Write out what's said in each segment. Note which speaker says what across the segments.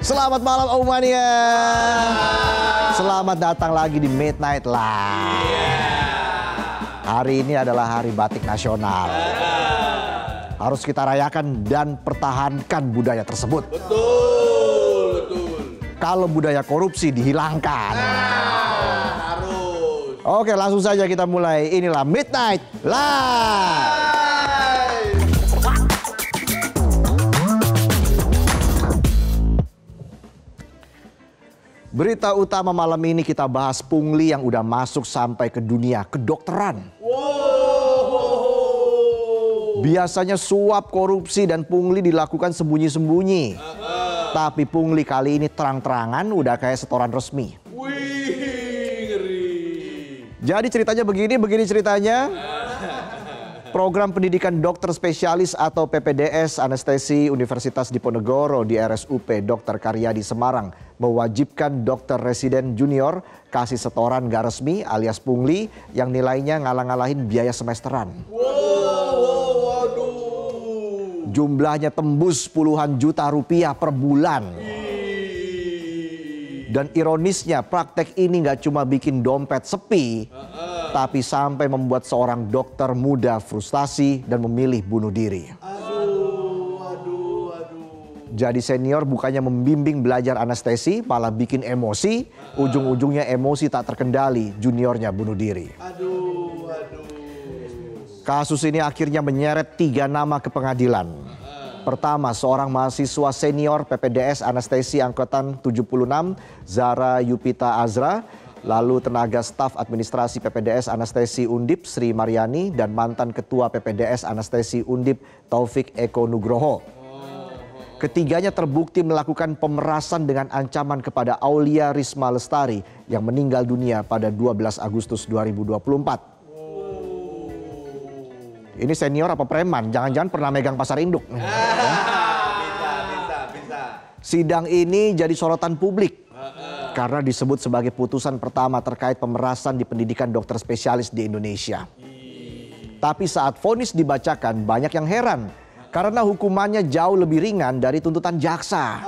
Speaker 1: Selamat malam Omania. Selamat datang lagi di Midnight Live. Hari ini adalah hari batik nasional. Harus kita rayakan dan pertahankan budaya tersebut.
Speaker 2: Betul, betul.
Speaker 1: Kalau budaya korupsi dihilangkan.
Speaker 2: Harus.
Speaker 1: Oke, langsung saja kita mulai. Inilah Midnight Live. Berita utama malam ini kita bahas pungli yang udah masuk sampai ke dunia kedokteran. Biasanya suap, korupsi, dan pungli dilakukan sembunyi-sembunyi. Tapi pungli kali ini terang-terangan udah kayak setoran resmi.
Speaker 2: Wih, ngeri.
Speaker 1: Jadi ceritanya begini ceritanya. Program pendidikan dokter spesialis atau PPDS Anestesi Universitas Diponegoro di RSUP Dr. Karyadi Semarang mewajibkan dokter residen junior kasih setoran gak resmi alias pungli yang nilainya ngalah-ngalahin biaya semesteran.
Speaker 2: Waduh.
Speaker 1: Jumlahnya tembus puluhan juta rupiah per bulan. Dan ironisnya praktek ini gak cuma bikin dompet sepi, tapi sampai membuat seorang dokter muda frustasi dan memilih bunuh diri.
Speaker 2: Aduh.
Speaker 1: Jadi senior bukannya membimbing belajar anestesi, malah bikin emosi. Ujung-ujungnya emosi tak terkendali, juniornya bunuh diri.
Speaker 2: Aduh.
Speaker 1: Kasus ini akhirnya menyeret 3 nama ke pengadilan. Pertama, seorang mahasiswa senior PPDS Anestesi Angkatan 76, Zara Yupita Azra. Lalu tenaga staf administrasi PPDS Anestesi Undip Sri Mariani dan mantan ketua PPDS Anestesi Undip Taufik Eko Nugroho. Ketiganya terbukti melakukan pemerasan dengan ancaman kepada Aulia Risma Lestari yang meninggal dunia pada 12 Agustus 2024. Ini senior apa preman? Jangan-jangan pernah megang pasar induk.
Speaker 2: Bisa.
Speaker 1: Sidang ini jadi sorotan publik. Karena disebut sebagai putusan pertama terkait pemerasan di pendidikan dokter spesialis di Indonesia. Tapi saat vonis dibacakan banyak yang heran. Karena hukumannya jauh lebih ringan dari tuntutan jaksa.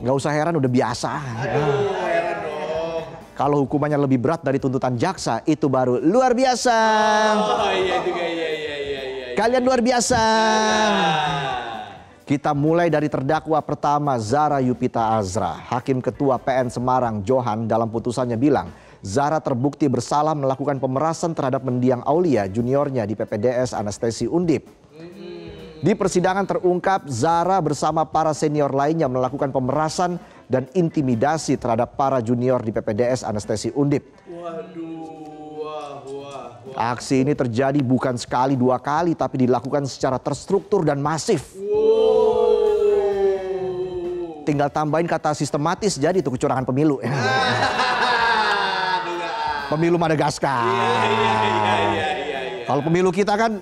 Speaker 1: Gak usah heran, udah biasa.
Speaker 2: Heran dong.
Speaker 1: Kalau hukumannya lebih berat dari tuntutan jaksa, itu baru luar biasa.
Speaker 2: Oh iya juga, iya.
Speaker 1: Kalian luar biasa. Kita mulai dari terdakwa pertama Zara Yupita Azra. Hakim Ketua PN Semarang Johan dalam putusannya bilang Zara terbukti bersalah melakukan pemerasan terhadap mendiang Aulia juniornya di PPDS Anestesi Undip. Di persidangan terungkap Zara bersama para senior lainnya melakukan pemerasan dan intimidasi terhadap para junior di PPDS Anestesi Undip.
Speaker 2: Wah.
Speaker 1: Aksi ini terjadi bukan sekali 2 kali tapi dilakukan secara terstruktur dan masif. Tinggal tambahin kata sistematis jadi itu kecurangan pemilu. Pemilu Madagaskar.
Speaker 2: Iya.
Speaker 1: Kalau pemilu kita kan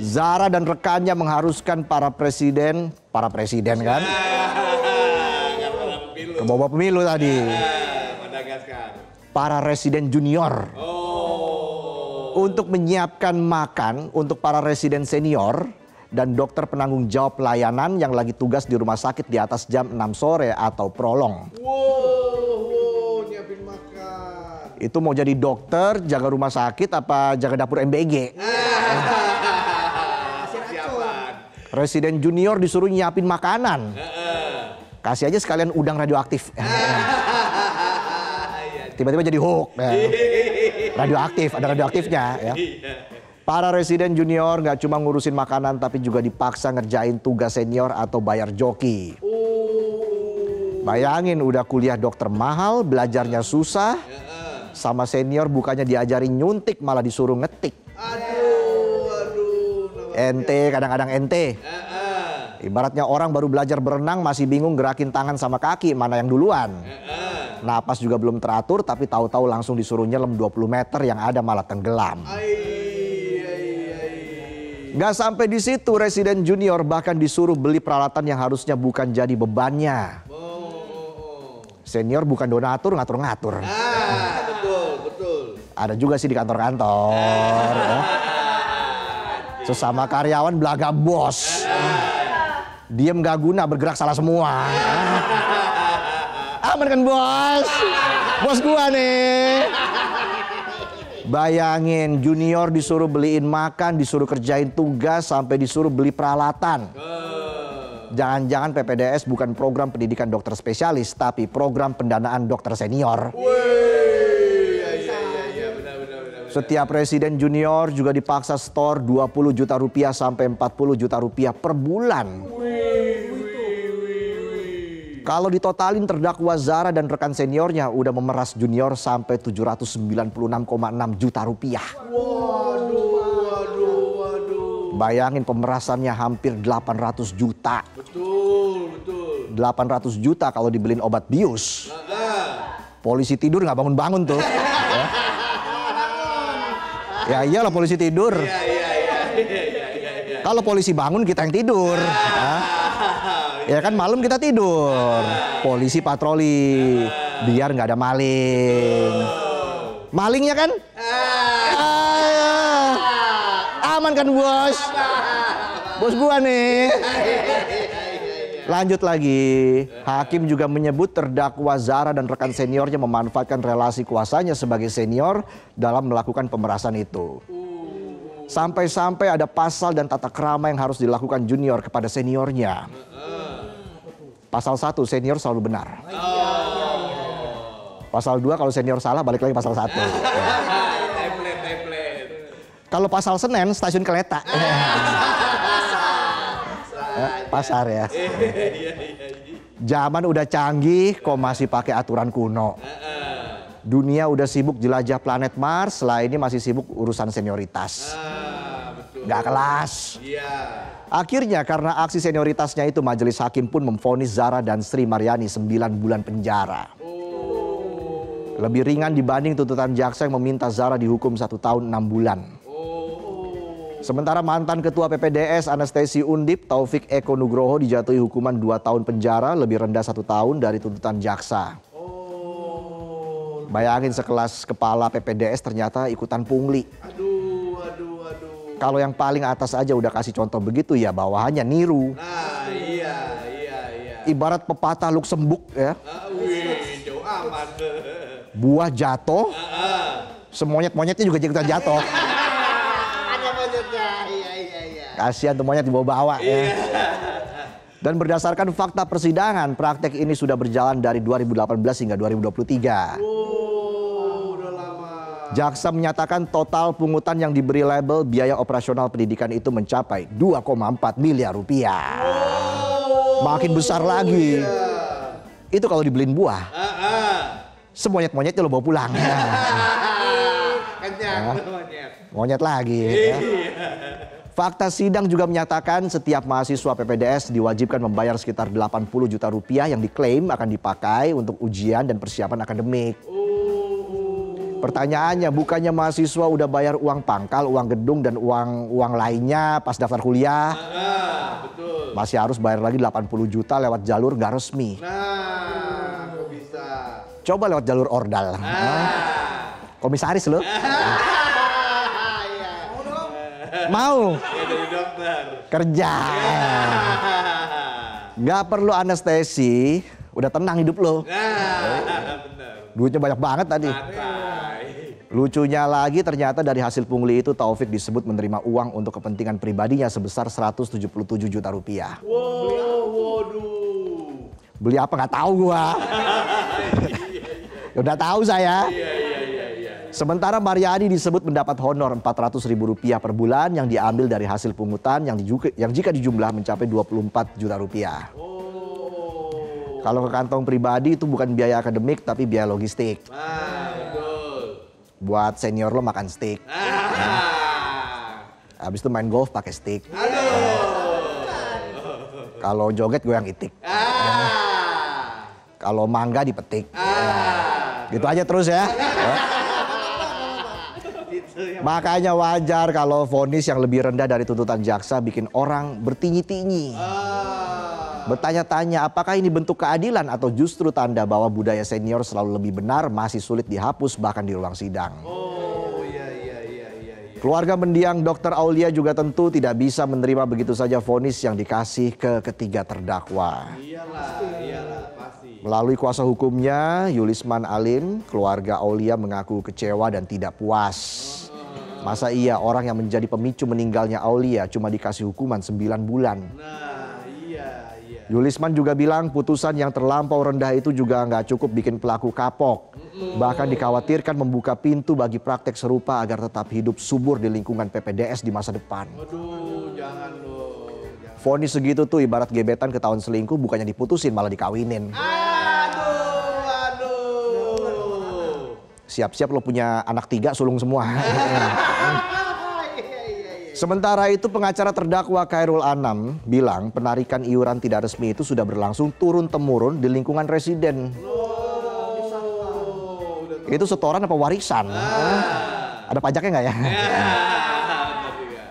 Speaker 1: Zara dan rekannya mengharuskan para presiden kan? Ke bawah pemilu tadi.
Speaker 2: Madagaskar.
Speaker 1: Para residen junior. Untuk menyiapkan makan untuk para residen senior dan dokter penanggung jawab pelayanan yang lagi tugas di rumah sakit di atas jam 6 sore atau prolong.
Speaker 2: Wow, nyiapin makan.
Speaker 1: Itu mau jadi dokter, jaga rumah sakit apa jaga dapur MBG?
Speaker 2: Siapan.
Speaker 1: Residen junior disuruh nyiapin makanan. Kasih aja sekalian udang radioaktif. Tiba-tiba jadi hoax. Radioaktif, ada radioaktifnya ya. Para residen junior gak cuma ngurusin makanan tapi juga dipaksa ngerjain tugas senior atau bayar joki. Bayangin udah kuliah dokter mahal, belajarnya susah. Sama senior bukannya diajarin nyuntik malah disuruh ngetik.
Speaker 2: Aduh.
Speaker 1: Ente kadang-kadang ente. Ibaratnya orang baru belajar berenang masih bingung gerakin tangan sama kaki mana yang duluan. Napas juga belum teratur tapi tahu-tahu langsung disuruh nyelam 20 meter yang ada malah tenggelam. Gak sampai di situ, residen junior bahkan disuruh beli peralatan yang harusnya bukan jadi bebannya. Senior bukan donatur, ngatur-ngatur.
Speaker 2: Betul.
Speaker 1: Ada juga sih di kantor-kantor. Ya. Sesama karyawan belaga bos. Diem gak guna, bergerak salah semua. Aman kan bos? Bos gua nih. Bayangin, junior disuruh beliin makan, disuruh kerjain tugas, sampai disuruh beli peralatan. Jangan-jangan PPDS bukan program pendidikan dokter spesialis, tapi program pendanaan dokter senior. Setiap presiden junior juga dipaksa store 20 juta rupiah sampai 40 juta rupiah per bulan. Kalau ditotalin, terdakwa Zara dan rekan seniornya udah memeras junior sampai 796,6 juta rupiah. Bayangin, pemerasannya hampir 800 juta. Betul. 800 juta kalau dibeliin obat bius. Polisi tidur nggak bangun-bangun tuh. Ya iyalah, polisi tidur. Kalau polisi bangun, kita yang tidur. Ya kan, malam kita tidur. Polisi patroli biar nggak ada maling. Malingnya kan? Aman kan bos? Bos gua nih. Lanjut lagi. Hakim juga menyebut terdakwa Zara dan rekan seniornya memanfaatkan relasi kuasanya sebagai senior dalam melakukan pemerasan itu. Sampai-sampai ada pasal dan tata krama yang harus dilakukan junior kepada seniornya. Pasal 1, senior selalu benar. Pasal 2, kalau senior salah balik lagi pasal 1. Kalau pasal Senen, stasiun kereta. Pasar ya. Zaman udah canggih, kok masih pakai aturan kuno. Dunia udah sibuk jelajah planet Mars, setelah ini masih sibuk urusan senioritas. Gak kelas. Akhirnya karena aksi senioritasnya itu, majelis hakim pun memvonis Zara dan Sri Maryani 9 bulan penjara. Lebih ringan dibanding tuntutan jaksa yang meminta Zara dihukum 1 tahun 6 bulan. Sementara mantan ketua PPDS Anestesi Undip Taufik Eko Nugroho dijatuhi hukuman 2 tahun penjara, lebih rendah 1 tahun dari tuntutan jaksa. Bayangin, sekelas kepala PPDS ternyata ikutan pungli. Kalau yang paling atas aja udah kasih contoh begitu, ya bawahannya niru.
Speaker 2: Nah, iya.
Speaker 1: Ibarat pepatah Luxembourg ya.
Speaker 2: Jauh aman.
Speaker 1: Buah jatuh, semonyet-monyetnya juga ikutan jatuh.
Speaker 2: Ada monyetnya. Iya.
Speaker 1: Kasihan tuh monyet dibawa-bawa ya. Dan berdasarkan fakta persidangan, praktek ini sudah berjalan dari 2018 hingga 2023.
Speaker 2: Udah lama.
Speaker 1: Jaksa menyatakan total pungutan yang diberi label biaya operasional pendidikan itu mencapai 2,4 miliar rupiah. Makin besar lagi. Itu kalau dibeliin buah. Semonyet-monyetnya lo bawa pulang.
Speaker 2: Kenyang monyet.
Speaker 1: Monyet lagi. Ya. Fakta sidang juga menyatakan setiap mahasiswa PPDS diwajibkan membayar sekitar 80 juta rupiah yang diklaim akan dipakai untuk ujian dan persiapan akademik. Pertanyaannya, bukannya mahasiswa udah bayar uang pangkal, uang gedung, dan uang lainnya pas daftar kuliah?
Speaker 2: Betul.
Speaker 1: Masih harus bayar lagi 80 juta lewat jalur gak resmi.
Speaker 2: Nah, kok bisa?
Speaker 1: Coba lewat jalur ordal. Komisaris lo. Mau
Speaker 2: Jadi dokter.
Speaker 1: kerja. Gak perlu anestesi, udah tenang hidup lo.
Speaker 2: Benar.
Speaker 1: Duitnya banyak banget tadi. Lucunya lagi, ternyata dari hasil pungli itu Taufik disebut menerima uang untuk kepentingan pribadinya sebesar 177 juta rupiah.
Speaker 2: Waduh.
Speaker 1: Beli apa nggak tahu gua. Udah tahu saya. Sementara Maryani disebut mendapat honor 400 ribu rupiah per bulan yang diambil dari hasil pungutan yang jika dijumlah mencapai 24 juta rupiah. Kalau ke kantong pribadi itu bukan biaya akademik tapi biaya logistik.
Speaker 2: Betul.
Speaker 1: Buat senior lo makan steak. Habis itu main golf pakai stick. Kalau joget gue yang itik. Kalau mangga dipetik. Gitu aja terus ya. Makanya wajar kalau vonis yang lebih rendah dari tuntutan jaksa bikin orang bertinyi-tinyi. Bertanya-tanya apakah ini bentuk keadilan atau justru tanda bahwa budaya senior selalu lebih benar masih sulit dihapus bahkan di ruang sidang.
Speaker 2: Oh iya.
Speaker 1: Keluarga mendiang Dr. Aulia juga tentu tidak bisa menerima begitu saja vonis yang dikasih ke ketiga terdakwa.
Speaker 2: Iyalah, pasti.
Speaker 1: Melalui kuasa hukumnya, Yulisman Alim, keluarga Aulia mengaku kecewa dan tidak puas. Masa iya orang yang menjadi pemicu meninggalnya Aulia cuma dikasih hukuman 9 bulan.
Speaker 2: Nah, iya.
Speaker 1: Yulisman juga bilang putusan yang terlampau rendah itu juga nggak cukup bikin pelaku kapok. Bahkan dikhawatirkan membuka pintu bagi praktek serupa agar tetap hidup subur di lingkungan PPDS di masa depan.
Speaker 2: Waduh, jangan dong. Jangan.
Speaker 1: Vonis segitu tuh ibarat gebetan ketahuan selingkuh bukannya diputusin malah dikawinin.
Speaker 2: Aduh.
Speaker 1: Siap-siap lo punya anak 3 sulung semua. Sementara itu pengacara terdakwa Khairul Anam bilang penarikan iuran tidak resmi itu sudah berlangsung turun-temurun di lingkungan residen. Itu setoran apa warisan? Ada pajaknya nggak ya?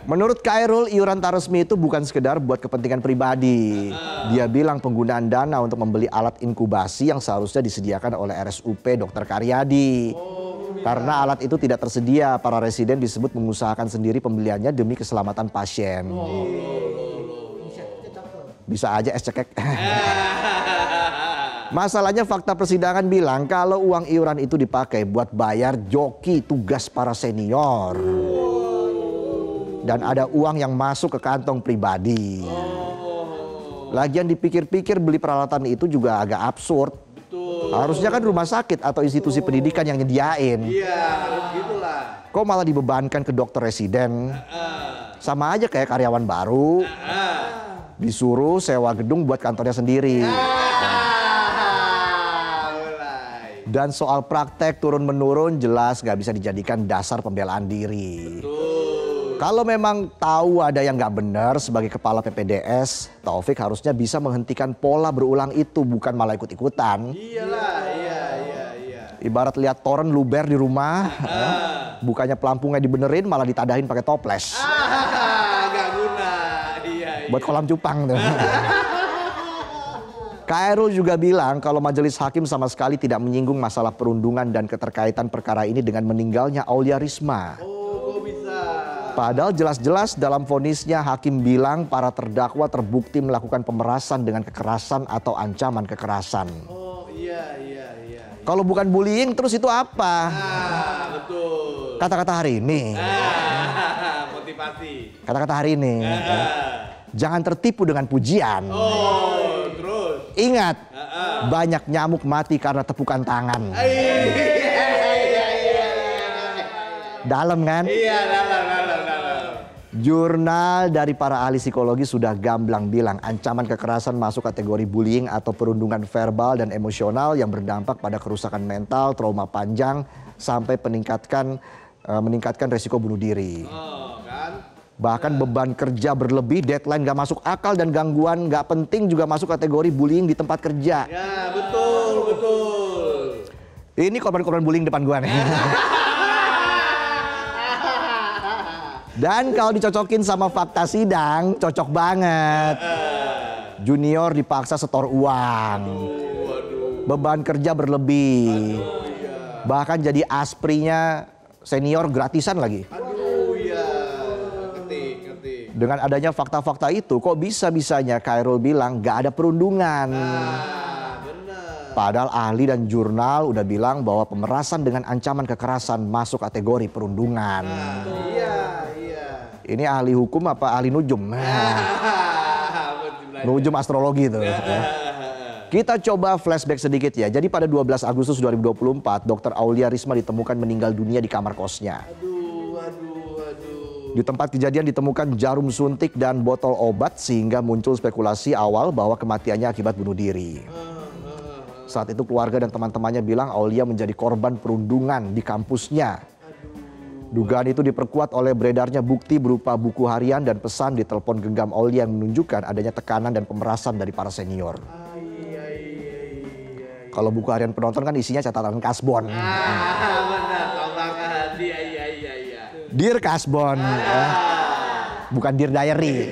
Speaker 1: Menurut Khairul, iuran tak resmi itu bukan sekedar buat kepentingan pribadi. Dia bilang penggunaan dana untuk membeli alat inkubasi yang seharusnya disediakan oleh RSUP Dr. Karyadi. Karena alat itu tidak tersedia, para residen disebut mengusahakan sendiri pembeliannya demi keselamatan pasien. Bisa aja es cekek. Masalahnya fakta persidangan bilang kalau uang iuran itu dipakai buat bayar joki tugas para senior. Dan ada uang yang masuk ke kantong pribadi. Lagian dipikir-pikir beli peralatan itu juga agak absurd. Harusnya kan rumah sakit atau institusi pendidikan yang nyediain.
Speaker 2: Iya, harus gitulah.
Speaker 1: Kok malah dibebankan ke dokter residen? Sama aja kayak karyawan baru. Disuruh sewa gedung buat kantornya sendiri. Dan soal praktek turun-menurun jelas gak bisa dijadikan dasar pembelaan diri. Kalau memang tahu ada yang gak benar sebagai kepala PPDS, Taufik harusnya bisa menghentikan pola berulang itu, bukan malah ikut-ikutan.
Speaker 2: Iyalah, iya.
Speaker 1: Ibarat lihat toren luber di rumah, bukannya pelampungnya dibenerin malah ditadahin pakai toples.
Speaker 2: Gak guna. Iya.
Speaker 1: Buat kolam cupang tuh. Khairul juga bilang kalau majelis hakim sama sekali tidak menyinggung masalah perundungan dan keterkaitan perkara ini dengan meninggalnya Aulia Risma.
Speaker 2: Oh, kok bisa?
Speaker 1: Padahal jelas-jelas dalam vonisnya hakim bilang para terdakwa terbukti melakukan pemerasan dengan kekerasan atau ancaman kekerasan.
Speaker 2: Oh, iya.
Speaker 1: Kalau bukan bullying terus itu apa?
Speaker 2: Betul.
Speaker 1: Kata-kata hari ini.
Speaker 2: Motivasi.
Speaker 1: Kata-kata hari ini. Jangan tertipu dengan pujian.
Speaker 2: Oh, terus.
Speaker 1: Ingat, banyak nyamuk mati karena tepukan tangan. Dalam kan?
Speaker 2: Iya, dalam.
Speaker 1: Jurnal dari para ahli psikologi sudah gamblang bilang ancaman kekerasan masuk kategori bullying atau perundungan verbal dan emosional yang berdampak pada kerusakan mental, trauma panjang, sampai meningkatkan resiko bunuh diri.
Speaker 2: Oh, kan?
Speaker 1: Bahkan beban kerja berlebih, deadline gak masuk akal, dan gangguan gak penting juga masuk kategori bullying di tempat kerja.
Speaker 2: Ya, betul.
Speaker 1: Ini korban-korban bullying depan gua nih. Dan kalau dicocokin sama fakta sidang, cocok banget. Junior dipaksa setor uang. Beban kerja berlebih. Bahkan jadi asprinya senior gratisan lagi.
Speaker 2: Aduh, iya. Ngerti.
Speaker 1: Dengan adanya fakta-fakta itu, kok bisa-bisanya Khairul bilang gak ada perundungan.
Speaker 2: Benar.
Speaker 1: Padahal ahli dan jurnal udah bilang bahwa pemerasan dengan ancaman kekerasan masuk kategori perundungan.
Speaker 2: Iya.
Speaker 1: Ini ahli hukum apa ahli nujum? Nujum astrologi itu. Kita coba flashback sedikit ya. Jadi pada 12 Agustus 2024, Dr. Aulia Risma ditemukan meninggal dunia di kamar kosnya.
Speaker 2: Aduh.
Speaker 1: Di tempat kejadian ditemukan jarum suntik dan botol obat sehingga muncul spekulasi awal bahwa kematiannya akibat bunuh diri. Saat itu keluarga dan teman-temannya bilang Aulia menjadi korban perundungan di kampusnya. Dugaan itu diperkuat oleh beredarnya bukti berupa buku harian dan pesan di telepon genggam Aulia yang menunjukkan adanya tekanan dan pemerasan dari para senior. Kalau buku harian penonton kan isinya catatan kasbon.
Speaker 2: Benar, tahu banget. Iya.
Speaker 1: Dear Kasbon, bukan Dear Diary.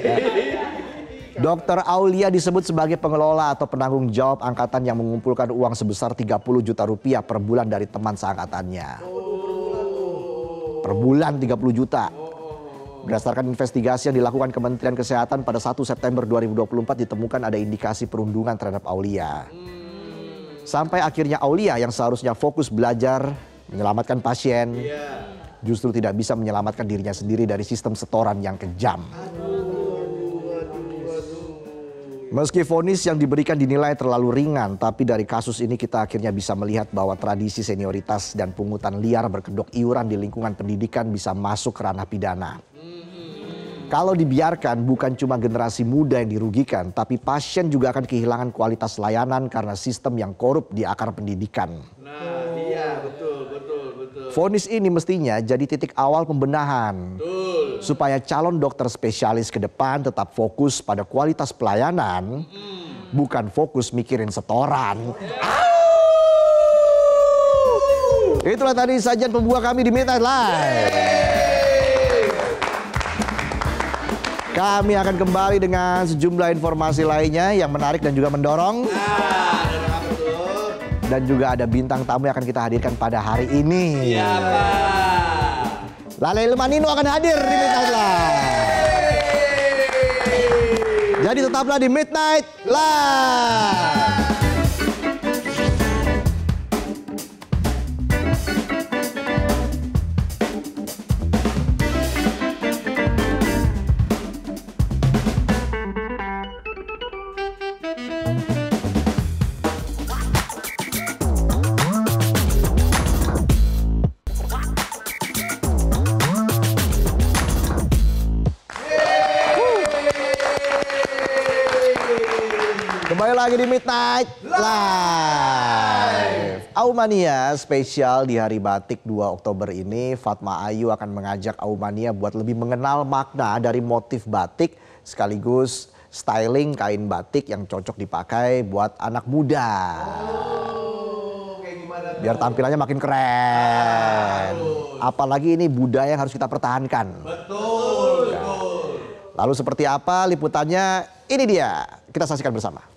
Speaker 1: Dr. Aulia disebut sebagai pengelola atau penanggung jawab angkatan yang mengumpulkan uang sebesar 30 juta rupiah per bulan dari teman seangkatannya. Per bulan 30 juta. Berdasarkan investigasi yang dilakukan Kementerian Kesehatan pada 1 September 2024 ditemukan ada indikasi perundungan terhadap Aulia. Sampai akhirnya Aulia yang seharusnya fokus belajar menyelamatkan pasien, justru tidak bisa menyelamatkan dirinya sendiri dari sistem setoran yang kejam. Meski vonis yang diberikan dinilai terlalu ringan, tapi dari kasus ini kita akhirnya bisa melihat bahwa tradisi senioritas dan pungutan liar berkedok iuran di lingkungan pendidikan bisa masuk ke ranah pidana. Kalau dibiarkan, bukan cuma generasi muda yang dirugikan, tapi pasien juga akan kehilangan kualitas layanan karena sistem yang korup di akar pendidikan.
Speaker 2: Nah, iya, betul.
Speaker 1: Vonis ini mestinya jadi titik awal pembenahan. Supaya calon dokter spesialis ke depan tetap fokus pada kualitas pelayanan, bukan fokus mikirin setoran. Itulah tadi sajian pembuka kami di Midnight Live. Kami akan kembali dengan sejumlah informasi lainnya yang menarik dan juga mendorong. Dan juga ada bintang tamu yang akan kita hadirkan pada hari ini.
Speaker 2: Siapa?
Speaker 1: Lale Ilmanino akan hadir di Midnight Live. Jadi tetaplah di Midnight Live. Kembali lagi di Midnight Live. Aumania spesial di Hari Batik 2 Oktober ini, Fatma Ayu akan mengajak Aumania buat lebih mengenal makna dari motif batik sekaligus styling kain batik yang cocok dipakai buat anak muda. Biar tampilannya makin keren. Apalagi ini budaya yang harus kita pertahankan.
Speaker 2: Betul.
Speaker 1: Lalu seperti apa liputannya? Ini dia, kita saksikan bersama.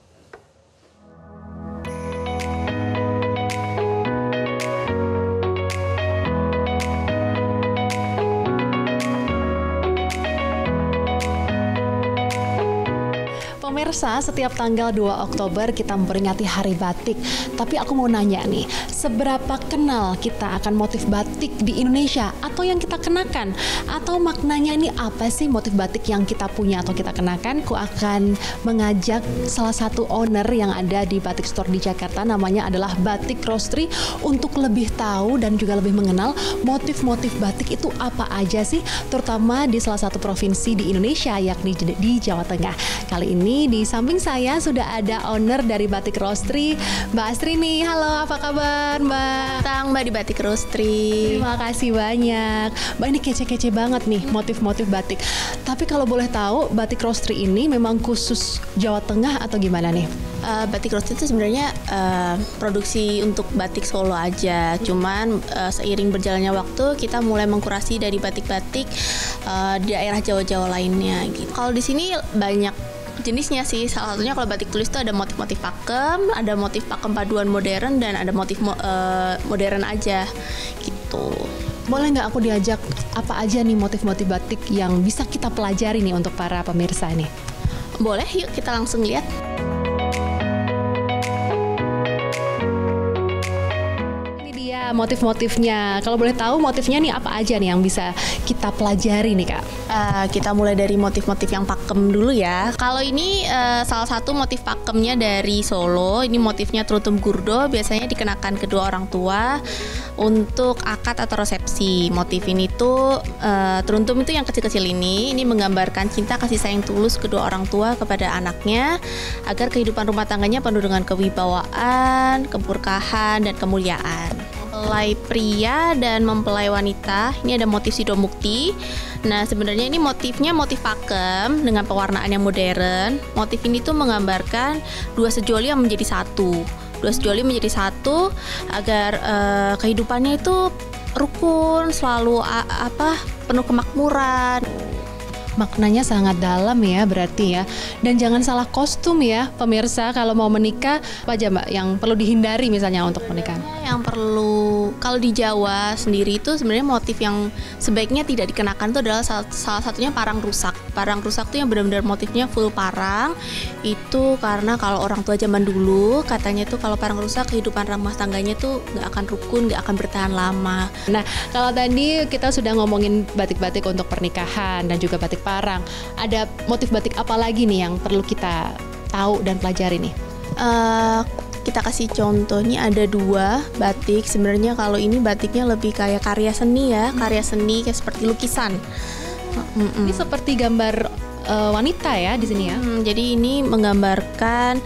Speaker 3: Pemirsa, setiap tanggal 2 Oktober kita memperingati Hari Batik. Tapi aku mau nanya nih, seberapa kenal kita akan motif batik di Indonesia atau yang kita kenakan? Atau maknanya ini apa sih motif batik yang kita punya atau kita kenakan? Aku akan mengajak salah satu owner yang ada di Batik Store di Jakarta, namanya adalah Batik Roastery, untuk lebih tahu dan juga lebih mengenal motif-motif batik itu apa aja sih, terutama di salah satu provinsi di Indonesia, yakni di Jawa Tengah. Kali ini di samping saya sudah ada owner dari Batik Roastery, Mbak Astri nih. Halo, apa kabar Mbak?
Speaker 4: Mbak di Batik Roastery.
Speaker 3: Terima kasih banyak. Mbak, ini kece-kece banget nih motif-motif batik. Tapi kalau boleh tahu, Batik Roastery ini memang khusus Jawa Tengah atau gimana nih?
Speaker 4: Batik Roastery itu sebenarnya produksi untuk batik Solo aja. Cuman seiring berjalannya waktu kita mulai mengkurasi dari batik-batik di daerah Jawa-Jawa lainnya gitu. Kalau di sini banyak jenisnya sih, salah satunya kalau batik tulis itu ada motif-motif pakem, ada motif pakem paduan modern, dan ada motif modern aja gitu.
Speaker 3: Boleh nggak aku diajak apa aja nih motif-motif batik yang bisa kita pelajari nih untuk para pemirsa nih?
Speaker 4: Boleh, yuk kita langsung lihat.
Speaker 3: Ini dia motif-motifnya. Kalau boleh tahu motifnya nih apa aja nih yang bisa kita pelajari nih Kak?
Speaker 4: Kita mulai dari motif-motif yang pakem dulu ya. Kalau ini salah satu motif pakemnya dari Solo. Ini motifnya trutum gurdo, biasanya dikenakan kedua orang tua untuk akad atau resepsi. Motif ini tuh trutum itu yang kecil-kecil ini menggambarkan cinta kasih sayang tulus kedua orang tua kepada anaknya agar kehidupan rumah tangganya penuh dengan kewibawaan, keberkahan, dan kemuliaan. Mempelai pria dan mempelai wanita, ini ada motif sidomukti. Nah, sebenarnya ini motifnya motif pakem dengan pewarnaan yang modern. Motif ini tuh menggambarkan dua sejoli yang menjadi satu. Dua sejoli menjadi satu agar kehidupannya itu rukun, selalu penuh kemakmuran.
Speaker 3: Maknanya sangat dalam ya berarti ya. Dan jangan salah kostum ya pemirsa, kalau mau menikah apa aja Mbak yang perlu dihindari misalnya untuk pernikahan?
Speaker 4: yang perlu, kalau di Jawa sendiri itu sebenarnya motif yang sebaiknya tidak dikenakan itu adalah salah satunya parang rusak. Parang rusak tuh yang benar-benar motifnya full parang. Itu karena kalau orang tua zaman dulu katanya tuh kalau parang rusak kehidupan rumah tangganya tuh nggak akan rukun, nggak akan bertahan lama.
Speaker 3: Nah, kalau tadi kita sudah ngomongin batik-batik untuk pernikahan dan juga batik parang, ada motif batik apa lagi nih yang perlu kita tahu dan pelajari nih?
Speaker 4: Kita kasih contoh, ini ada 2 batik. Sebenarnya kalau ini batiknya lebih kayak karya seni ya, karya seni kayak seperti lukisan.
Speaker 3: Ini seperti gambar wanita ya di sini ya.
Speaker 4: Jadi ini menggambarkan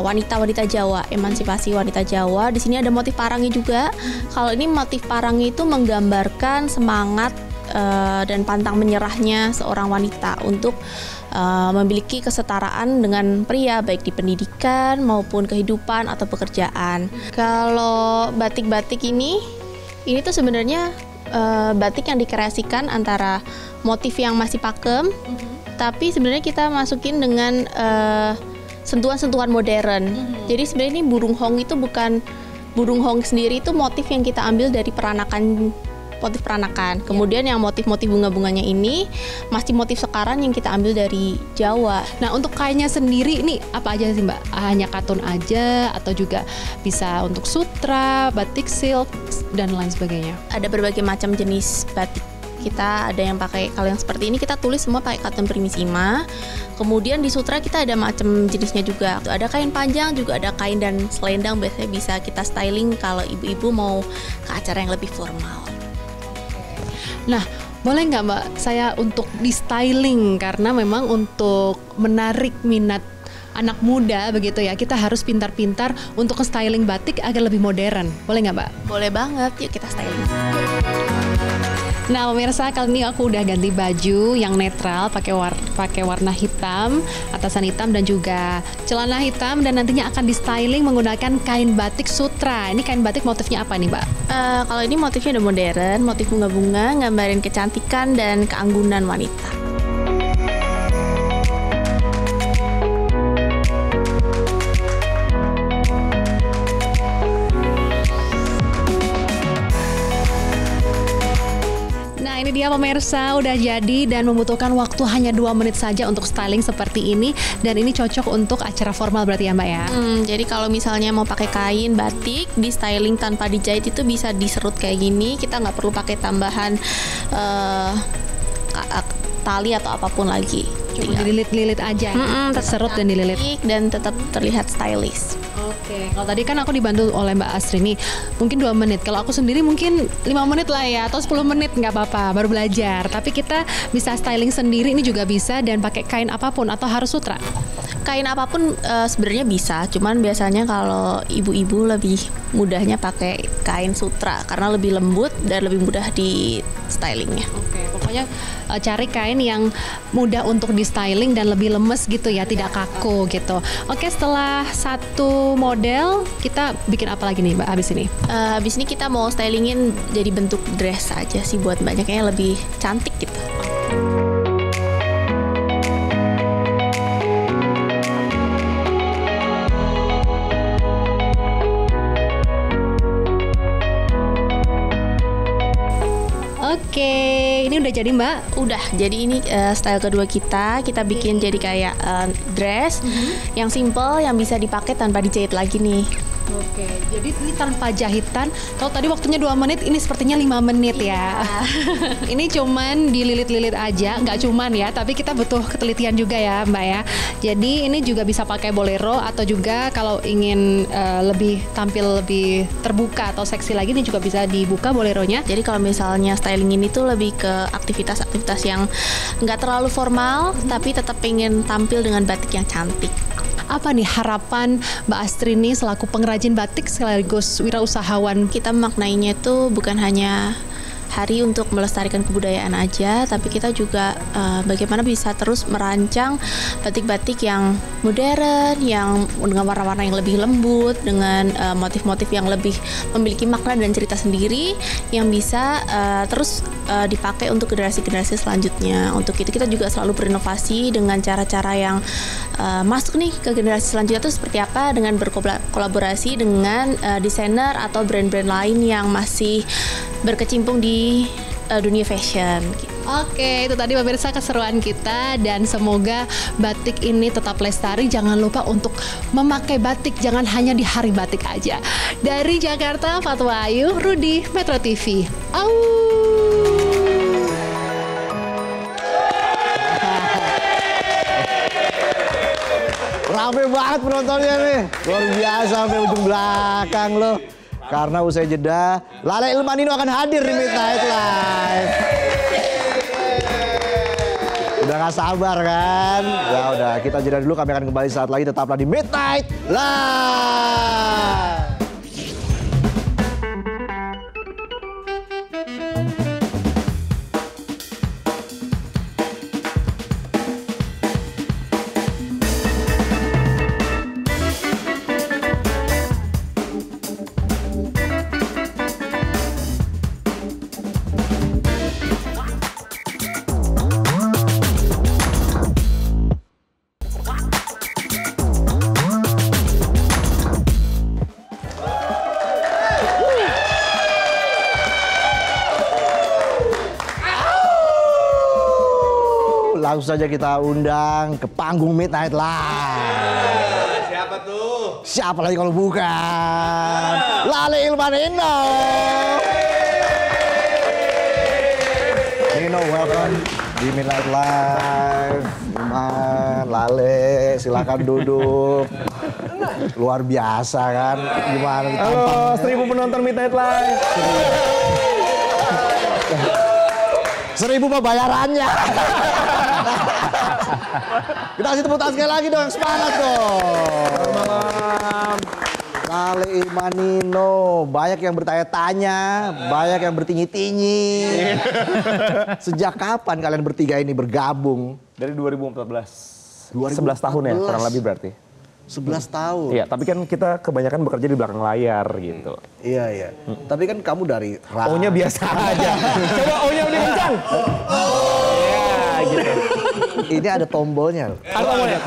Speaker 4: wanita-wanita Jawa, emansipasi wanita Jawa. Di sini ada motif parangnya juga. Kalau ini motif parangnya itu menggambarkan semangat dan pantang menyerahnya seorang wanita untuk memiliki kesetaraan dengan pria baik di pendidikan maupun kehidupan atau pekerjaan. Kalau batik-batik ini tuh sebenarnya batik yang dikreasikan antara motif yang masih pakem, tapi sebenarnya kita masukin dengan sentuhan-sentuhan modern. Jadi sebenarnya ini burung hong itu bukan burung hong sendiri, itu motif yang kita ambil dari motif peranakan. Kemudian yang motif-motif bunga-bunganya ini masih motif sekarang yang kita ambil dari Jawa.
Speaker 3: Nah, untuk kainnya sendiri ini apa aja sih Mbak? Hanya katun aja atau juga bisa untuk sutra, batik silk dan lain sebagainya?
Speaker 4: Ada berbagai macam jenis batik. Kita ada yang pakai, kalau yang seperti ini kita tulis semua pakai katun primissima. Kemudian di sutra kita ada macam jenisnya juga. Ada kain panjang, juga ada kain dan selendang. Biasanya bisa kita styling kalau ibu-ibu mau ke acara yang lebih formal.
Speaker 3: Nah, boleh nggak Mbak saya untuk di styling, karena memang untuk menarik minat anak muda begitu ya, kita harus pintar-pintar untuk styling batik agar lebih modern. Boleh nggak Mbak?
Speaker 4: Boleh banget, yuk kita styling.
Speaker 3: Nah pemirsa, kali ini aku udah ganti baju yang netral, pakai warna hitam, atasan hitam dan juga celana hitam, dan nantinya akan di styling menggunakan kain batik sutra. Ini kain batik motifnya apa nih Mbak?
Speaker 4: Kalau ini motifnya udah modern, motif bunga-bunga, gambarin kecantikan dan keanggunan wanita.
Speaker 3: Ini dia pemirsa, udah jadi dan membutuhkan waktu hanya 2 menit saja untuk styling seperti ini, dan ini cocok untuk acara formal berarti ya Mbak ya?
Speaker 4: Jadi kalau misalnya mau pakai kain batik di styling tanpa dijahit itu bisa diserut kayak gini, kita nggak perlu pakai tambahan tali atau apapun lagi.
Speaker 3: Cuma dililit-lilit aja, terserut dan dililit
Speaker 4: dan tetap terlihat stylish.
Speaker 3: Oke, kalau tadi kan aku dibantu oleh Mbak Astri nih, mungkin 2 menit. Kalau aku sendiri mungkin 5 menit lah ya, atau 10 menit nggak apa-apa, baru belajar. Tapi kita bisa styling sendiri, ini juga bisa, dan pakai kain apapun atau harus sutra?
Speaker 4: Kain apapun sebenarnya bisa, cuman biasanya kalau ibu-ibu lebih mudahnya pakai kain sutra karena lebih lembut dan lebih mudah di stylingnya.
Speaker 3: Oke, pokoknya cari kain yang mudah untuk di styling dan lebih lemes gitu ya, tidak kaku gitu. Oke, setelah satu model kita bikin apa lagi nih Mbak habis ini?
Speaker 4: Habis ini kita mau stylingin jadi bentuk dress aja sih buat banyak yang lebih cantik gitu.
Speaker 3: Oke, ini udah jadi Mbak?
Speaker 4: Udah, jadi ini style kedua kita bikin jadi kayak dress yang simple, yang bisa dipakai tanpa dijahit lagi nih.
Speaker 3: Oke, jadi ini tanpa jahitan. Kalau tadi waktunya 2 menit, ini sepertinya 5 menit ya. Ini cuman dililit-lilit aja, nggak cuman ya, tapi kita butuh ketelitian juga ya Mbak ya. Jadi ini juga bisa pakai bolero, atau juga kalau ingin tampil lebih terbuka atau seksi lagi, ini juga bisa dibuka boleronya.
Speaker 4: Jadi kalau misalnya styling ini tuh lebih ke aktivitas-aktivitas yang nggak terlalu formal, tapi tetap pengen tampil dengan batik yang cantik.
Speaker 3: Apa nih harapan Mbak Astri nih selaku pengrajin batik sekaligus wirausahawan?
Speaker 4: Kita maknainya itu bukan hanya hari untuk melestarikan kebudayaan aja, tapi kita juga bagaimana bisa terus merancang batik-batik yang modern, yang dengan warna-warna yang lebih lembut, dengan motif-motif yang lebih memiliki makna dan cerita sendiri yang bisa terus dipakai untuk generasi-generasi selanjutnya. Untuk itu kita juga selalu berinovasi dengan cara-cara yang masuk nih ke generasi selanjutnya itu seperti apa, dengan berkolaborasi dengan desainer atau brand-brand lain yang masih berkecimpung di dunia fashion.
Speaker 3: Oke, itu tadi pemirsa keseruan kita dan semoga batik ini tetap lestari. Jangan lupa untuk memakai batik, jangan hanya di hari batik aja. Dari Jakarta, Fatwa Ayu, Rudi, Metro TV. Au.
Speaker 1: Rame banget penontonnya nih, luar biasa sampai ujung belakang loh. Karena usai jeda, Lale Ilmanino akan hadir di Midnight Live. Udah gak sabar kan? Ya udah, kita jeda dulu, kami akan kembali saat lagi, tetaplah di Midnight Live. Langsung saja kita undang ke panggung Midnight Live.
Speaker 2: Siapa tuh?
Speaker 1: Siapa lagi kalau bukan Lale Ilmanino. Nino, welcome di Midnight Live. Ilman, Lale, silakan duduk. Luar biasa kan? Gimana nih tampangnya?
Speaker 5: Halo, 1000 penonton Midnight Live.
Speaker 1: 1000 mah bayarannya. Kita kasih tepuk tangan sekali lagi dong, semangat dong.
Speaker 5: Malam.
Speaker 1: Lale Ilmanino, banyak yang bertanya-tanya, banyak yang bertinyi-tinyi. Sejak kapan kalian bertiga ini bergabung?
Speaker 5: Dari 2014. 11 tahun ya, kurang lebih berarti.
Speaker 1: 11 tahun?
Speaker 5: Iya, tapi kan kita kebanyakan bekerja di belakang layar gitu.
Speaker 1: Iya, iya. Tapi kan kamu dari
Speaker 5: O-nya biasa aja. Coba O-nya lebih kencang. Iya, gitu.
Speaker 1: Ini ada tombolnya.
Speaker 5: Ada tombolnya.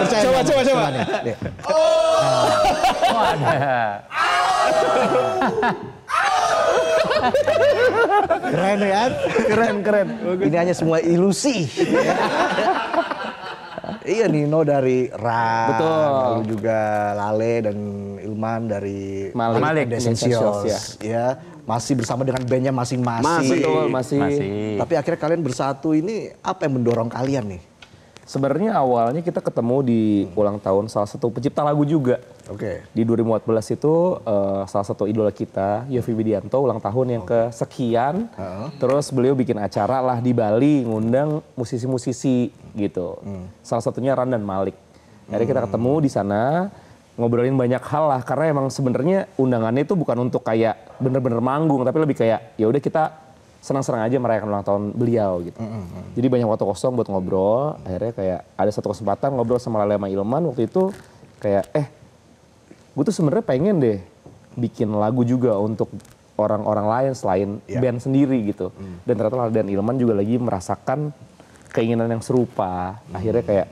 Speaker 5: Coba.
Speaker 1: Nih.
Speaker 5: Oh, ada.
Speaker 1: Keren kan?
Speaker 5: Keren.
Speaker 1: Ini hanya semua ilusi. Iya, Nino dari Ra,
Speaker 5: Betul.
Speaker 1: lalu juga Lale dan Ilman dari
Speaker 5: Malik
Speaker 1: Essentials. Ya, masih bersama dengan bandnya masing-masing.
Speaker 5: Betul, masih.
Speaker 1: Tapi akhirnya kalian bersatu ini, apa yang mendorong kalian nih?
Speaker 5: Sebenarnya awalnya kita ketemu di ulang tahun salah satu pencipta lagu juga.
Speaker 1: Oke.
Speaker 5: Di 2014 itu salah satu idola kita, Yovie Widianto, ulang tahun yang kesekian. Terus beliau bikin acara lah di Bali, ngundang musisi-musisi gitu. Salah satunya Ran dan Malik. Akhirnya kita ketemu di sana, ngobrolin banyak hal lah. Karena emang sebenarnya undangannya itu bukan untuk kayak bener-bener manggung, tapi lebih kayak ya udah kita senang-senang aja merayakan ulang tahun beliau gitu. Jadi banyak waktu kosong buat ngobrol. Akhirnya kayak ada satu kesempatan ngobrol sama Lale sama Ilman waktu itu kayak gue tuh sebenarnya pengen deh bikin lagu juga untuk orang-orang lain selain band sendiri gitu. Dan ternyata Lale dan Ilman juga lagi merasakan keinginan yang serupa. Akhirnya kayak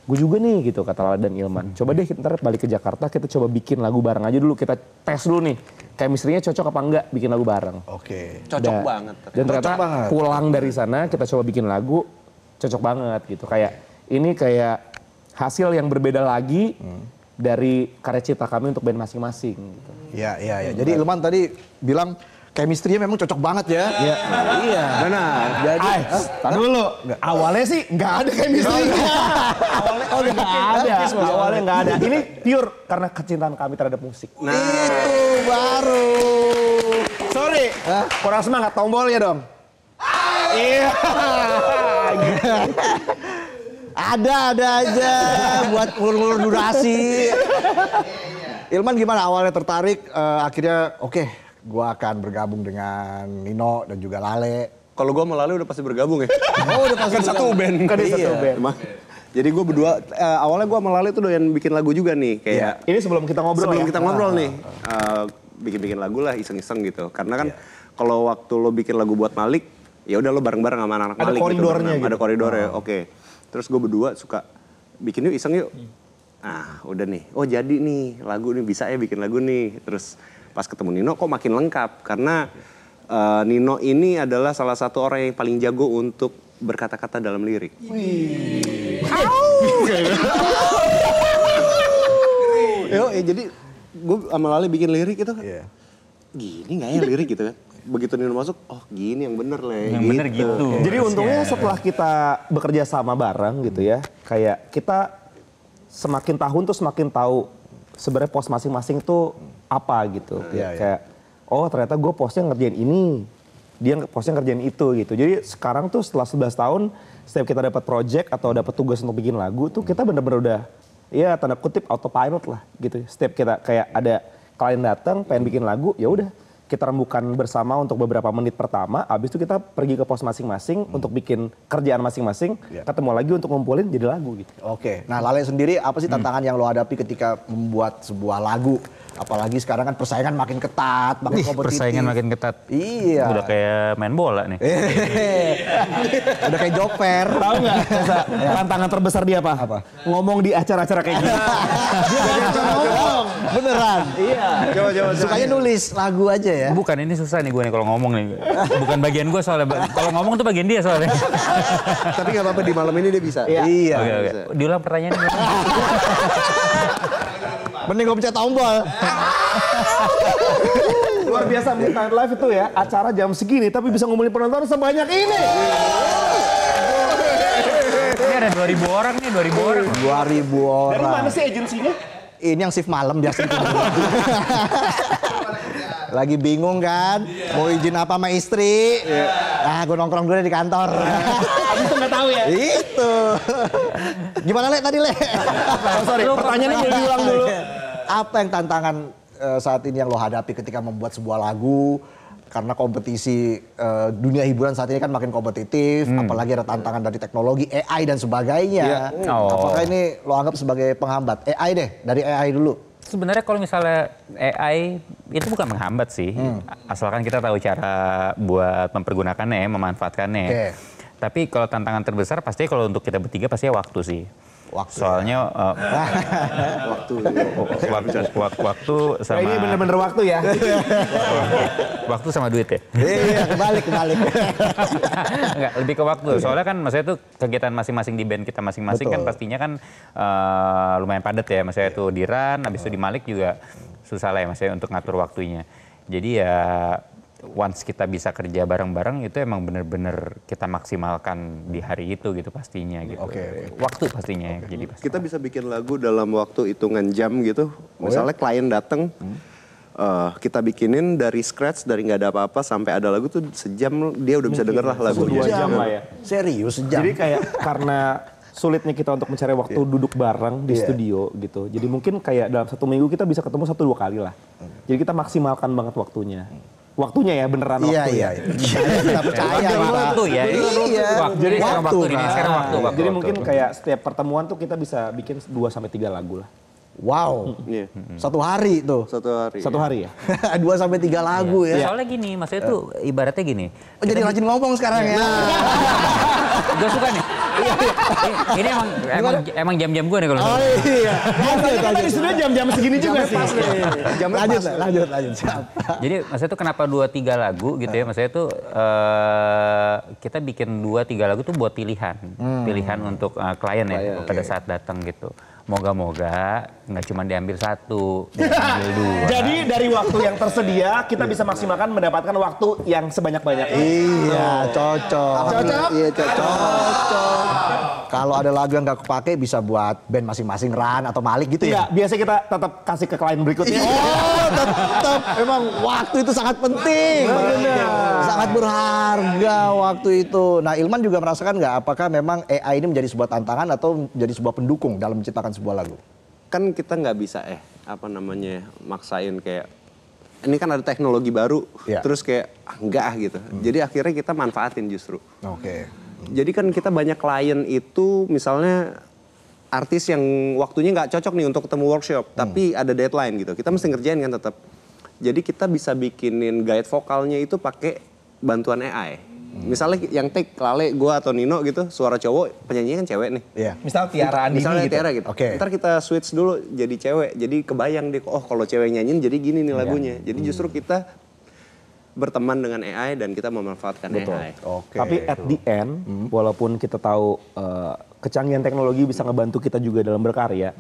Speaker 5: gue juga nih gitu kata Lale dan Ilman. Coba deh kita ntar balik ke Jakarta, kita coba bikin lagu bareng aja dulu. Kita tes dulu nih, chemistry-nya cocok apa enggak bikin lagu bareng.
Speaker 1: Oke.
Speaker 2: Cocok banget.
Speaker 5: Dan ternyata pulang dari sana kita coba bikin lagu cocok banget gitu. Kayak ini kayak hasil yang berbeda lagi dari karya cipta kami untuk band masing-masing gitu.
Speaker 1: Iya. Jadi Ilman tadi bilang chemistry-nya memang cocok banget ya. Iya.
Speaker 2: Benar.
Speaker 1: Jadi,
Speaker 5: Tadi dulu, awalnya sih nggak ada chemistry. Awalnya nggak ada. Awalnya nggak ada. Ini pure karena kecintaan kami terhadap musik.
Speaker 1: Nah, itu baru.
Speaker 5: Sorry, kurang semangat tombolnya dong. Iya.
Speaker 1: Ada aja buat ngulur durasi. Ilman gimana awalnya tertarik, akhirnya oke, gua akan bergabung dengan Nino dan juga Lale.
Speaker 2: Kalau gue sama Lale udah pasti bergabung ya.
Speaker 1: Oh, udah pasti
Speaker 2: kan satu band.
Speaker 5: Kan dia satu band.
Speaker 2: Jadi gue berdua, awalnya gue sama Lale tuh doyan bikin lagu juga nih. Kayak
Speaker 5: Ini sebelum kita ngobrol
Speaker 2: sebelum
Speaker 5: ya?
Speaker 2: kita ngobrol nih, bikin-bikin lagu lah iseng-iseng gitu. Karena kan kalau waktu lo bikin lagu buat Malik, ya udah lo bareng-bareng sama anak-anak
Speaker 5: Ada
Speaker 2: Malik
Speaker 5: koridornya
Speaker 2: gitu.
Speaker 5: gitu.
Speaker 2: Ada koridornya, oke. Terus gue berdua suka bikin yuk, iseng yuk. Ah udah nih, oh jadi nih lagu nih, bisa ya bikin lagu nih. Terus pas ketemu Nino kok makin lengkap. Karena Nino ini adalah salah satu orang yang paling jago untuk berkata-kata dalam lirik. Jadi gue sama Lale bikin lirik itu kan. Gini gak ya lirik gitu kan. Begitu Nino masuk, oh gini yang bener Le.
Speaker 6: Yang bener gitu.
Speaker 5: Jadi untungnya setelah kita bekerja sama bareng gitu ya, kayak kita semakin tahun tuh semakin tahu sebenarnya pos masing-masing tuh apa gitu. Kayak oh ternyata gue posnya ngerjain ini, dia posnya ngerjain itu gitu. Jadi sekarang tuh setelah 11 tahun, setiap kita dapat project atau dapat tugas untuk bikin lagu tuh kita bener-bener udah ya tanda kutip autopilot lah gitu. Setiap kita kayak ada klien datang pengen bikin lagu, ya udah kita rembukan bersama untuk beberapa menit pertama, habis itu kita pergi ke pos masing-masing untuk bikin kerjaan masing-masing, ketemu lagi untuk ngumpulin jadi lagu gitu.
Speaker 1: Oke, nah Lale sendiri apa sih tantangan yang lo hadapi ketika membuat sebuah lagu? Apalagi sekarang kan persaingan makin ketat, makin kompetitif.
Speaker 6: Persaingan makin ketat.
Speaker 1: Iya.
Speaker 6: Udah kayak main bola nih.
Speaker 1: Udah kayak job fair.
Speaker 5: Tahu nggak tantangan terbesar dia apa? Ngomong di acara-acara kayak gini.
Speaker 1: Dia ngomong, beneran. Iya.
Speaker 2: Coba.
Speaker 1: Sukanya nulis lagu aja ya.
Speaker 6: Bukan, ini susah nih gue nih kalau ngomong nih. Bukan bagian gue soalnya. Kalau ngomong tuh bagian dia soalnya.
Speaker 2: Tapi gak apa-apa di malam ini dia bisa.
Speaker 1: Iya.
Speaker 6: Oke. Diulang pertanyaannya.
Speaker 1: Mending gue pencet tombol.
Speaker 5: Luar biasa Midnight Live itu ya, acara jam segini tapi bisa ngumpulin penonton sebanyak ini.
Speaker 6: Ini ada 2.000 orang nih, 2.000 orang.
Speaker 1: 2.000 orang.
Speaker 5: Dari mana sih agensinya?
Speaker 1: Ini yang shift malam biasa. Lagi bingung kan, mau izin apa sama istri. Nah, gue nongkrong dulu di kantor.
Speaker 5: Abis itu nggak tahu ya?
Speaker 1: Itu. Gimana Le tadi Le?
Speaker 5: Sorry, pertanyaannya mau diulang dulu.
Speaker 1: Apa yang tantangan saat ini yang lo hadapi ketika membuat sebuah lagu? Karena kompetisi dunia hiburan saat ini kan makin kompetitif, apalagi ada tantangan dari teknologi, AI dan sebagainya. Apakah ini lo anggap sebagai penghambat? AI deh, dari AI dulu.
Speaker 6: Sebenarnya kalau misalnya AI itu bukan menghambat sih, asalkan kita tahu cara buat mempergunakannya, memanfaatkannya.
Speaker 1: Oke.
Speaker 6: Tapi kalau tantangan terbesar pasti kalau untuk kita bertiga pasti waktu sih.
Speaker 1: Waktu.
Speaker 6: Soalnya waktu sama
Speaker 5: Ini bener-bener waktu ya.
Speaker 6: waktu sama duit ya.
Speaker 1: Iya, kebalik.
Speaker 6: Enggak, lebih ke waktu. Soalnya kan maksudnya itu kegiatan masing-masing di band kita masing-masing kan pastinya kan lumayan padat ya. Maksudnya itu di Ran, habis itu di Malik juga susah lah ya maksudnya untuk ngatur waktunya. Jadi ya once kita bisa kerja bareng-bareng itu emang bener-bener kita maksimalkan di hari itu gitu pastinya gitu. Waktu pastinya. Jadi pasti.
Speaker 2: Kita bisa bikin lagu dalam waktu hitungan jam gitu. Misalnya klien datang, kita bikinin dari scratch, dari nggak ada apa-apa sampai ada lagu tuh sejam dia udah bisa denger lah lagunya.
Speaker 5: 2 jam lah ya.
Speaker 1: Serius sejam.
Speaker 5: Jadi kayak karena sulitnya kita untuk mencari waktu duduk bareng di studio gitu. Jadi mungkin kayak dalam 1 minggu kita bisa ketemu 1-2 kali lah. Jadi kita maksimalkan banget waktunya. Waktunya ya beneran waktu ya.
Speaker 1: Iya. Kita percaya
Speaker 6: Waktu ya.
Speaker 1: Iya.
Speaker 6: Jadi sekarang waktu
Speaker 1: kan.
Speaker 6: ini, sekarang waktu.
Speaker 5: Jadi mungkin kayak setiap pertemuan tuh kita bisa bikin 2-3 lagu lah.
Speaker 1: Wow.
Speaker 2: Iya.
Speaker 1: Satu hari tuh.
Speaker 2: Satu hari.
Speaker 5: 1 hari ya?
Speaker 1: 2-3 lagu ya.
Speaker 6: Soalnya gini, maksudnya tuh ibaratnya gini.
Speaker 1: Oh, jadi rajin ngomong sekarang ya.
Speaker 6: Gue suka nih. Ini emang jam-jam gue nih kalau.
Speaker 1: Oh iya.
Speaker 5: Tadi sudah jam-jam segini juga sih.
Speaker 1: Lanjut.
Speaker 6: Jadi maksudnya tuh kenapa 2-3 lagu gitu ya. Maksudnya tuh kita bikin 2-3 lagu tuh buat pilihan. Pilihan untuk klien ya pada saat datang gitu. Moga-moga nggak cuma diambil 1, diambil 2.
Speaker 5: Jadi dari waktu yang tersedia kita bisa maksimalkan mendapatkan waktu yang sebanyak-banyaknya.
Speaker 1: Iya, cocok.
Speaker 5: Cocok?
Speaker 2: Iya cocok.
Speaker 1: Kalau ada lagu yang nggak kepake bisa buat band masing-masing, Ran atau Malik gitu
Speaker 5: Iya,
Speaker 1: ya.
Speaker 5: biasanya kita tetap kasih ke klien berikutnya.
Speaker 1: Oh, tetap. Emang waktu itu sangat penting. Sangat berharga waktu itu. Nah, Ilman juga merasakan nggak apakah memang AI ini menjadi sebuah tantangan atau menjadi sebuah pendukung dalam menciptakan sebuah lagu?
Speaker 2: Kan kita nggak bisa maksain kayak ini kan ada teknologi baru,
Speaker 1: Iya.
Speaker 2: terus kayak enggak gitu. Jadi akhirnya kita manfaatin justru.
Speaker 1: Oke.
Speaker 2: Jadi kan kita banyak klien itu misalnya artis yang waktunya nggak cocok nih untuk ketemu workshop, tapi ada deadline gitu. Kita mesti ngerjain kan tetap. Jadi kita bisa bikinin guide vokalnya itu pakai bantuan AI. Misalnya yang take Lale, gue atau Nino gitu, suara cowok, penyanyinya kan cewek nih.
Speaker 1: Iya.
Speaker 5: Misal Tiara Andini
Speaker 2: Misalnya
Speaker 5: gitu.
Speaker 2: Tiara gitu.
Speaker 1: Oke.
Speaker 2: Ntar kita switch dulu jadi cewek. Jadi kebayang deh, oh kalau cewek nyanyiin jadi gini nih lagunya. Jadi justru kita berteman dengan AI dan kita memanfaatkan AI.
Speaker 1: Oke.
Speaker 5: Tapi at the end, walaupun kita tahu kecanggihan teknologi bisa ngebantu kita juga dalam berkarya,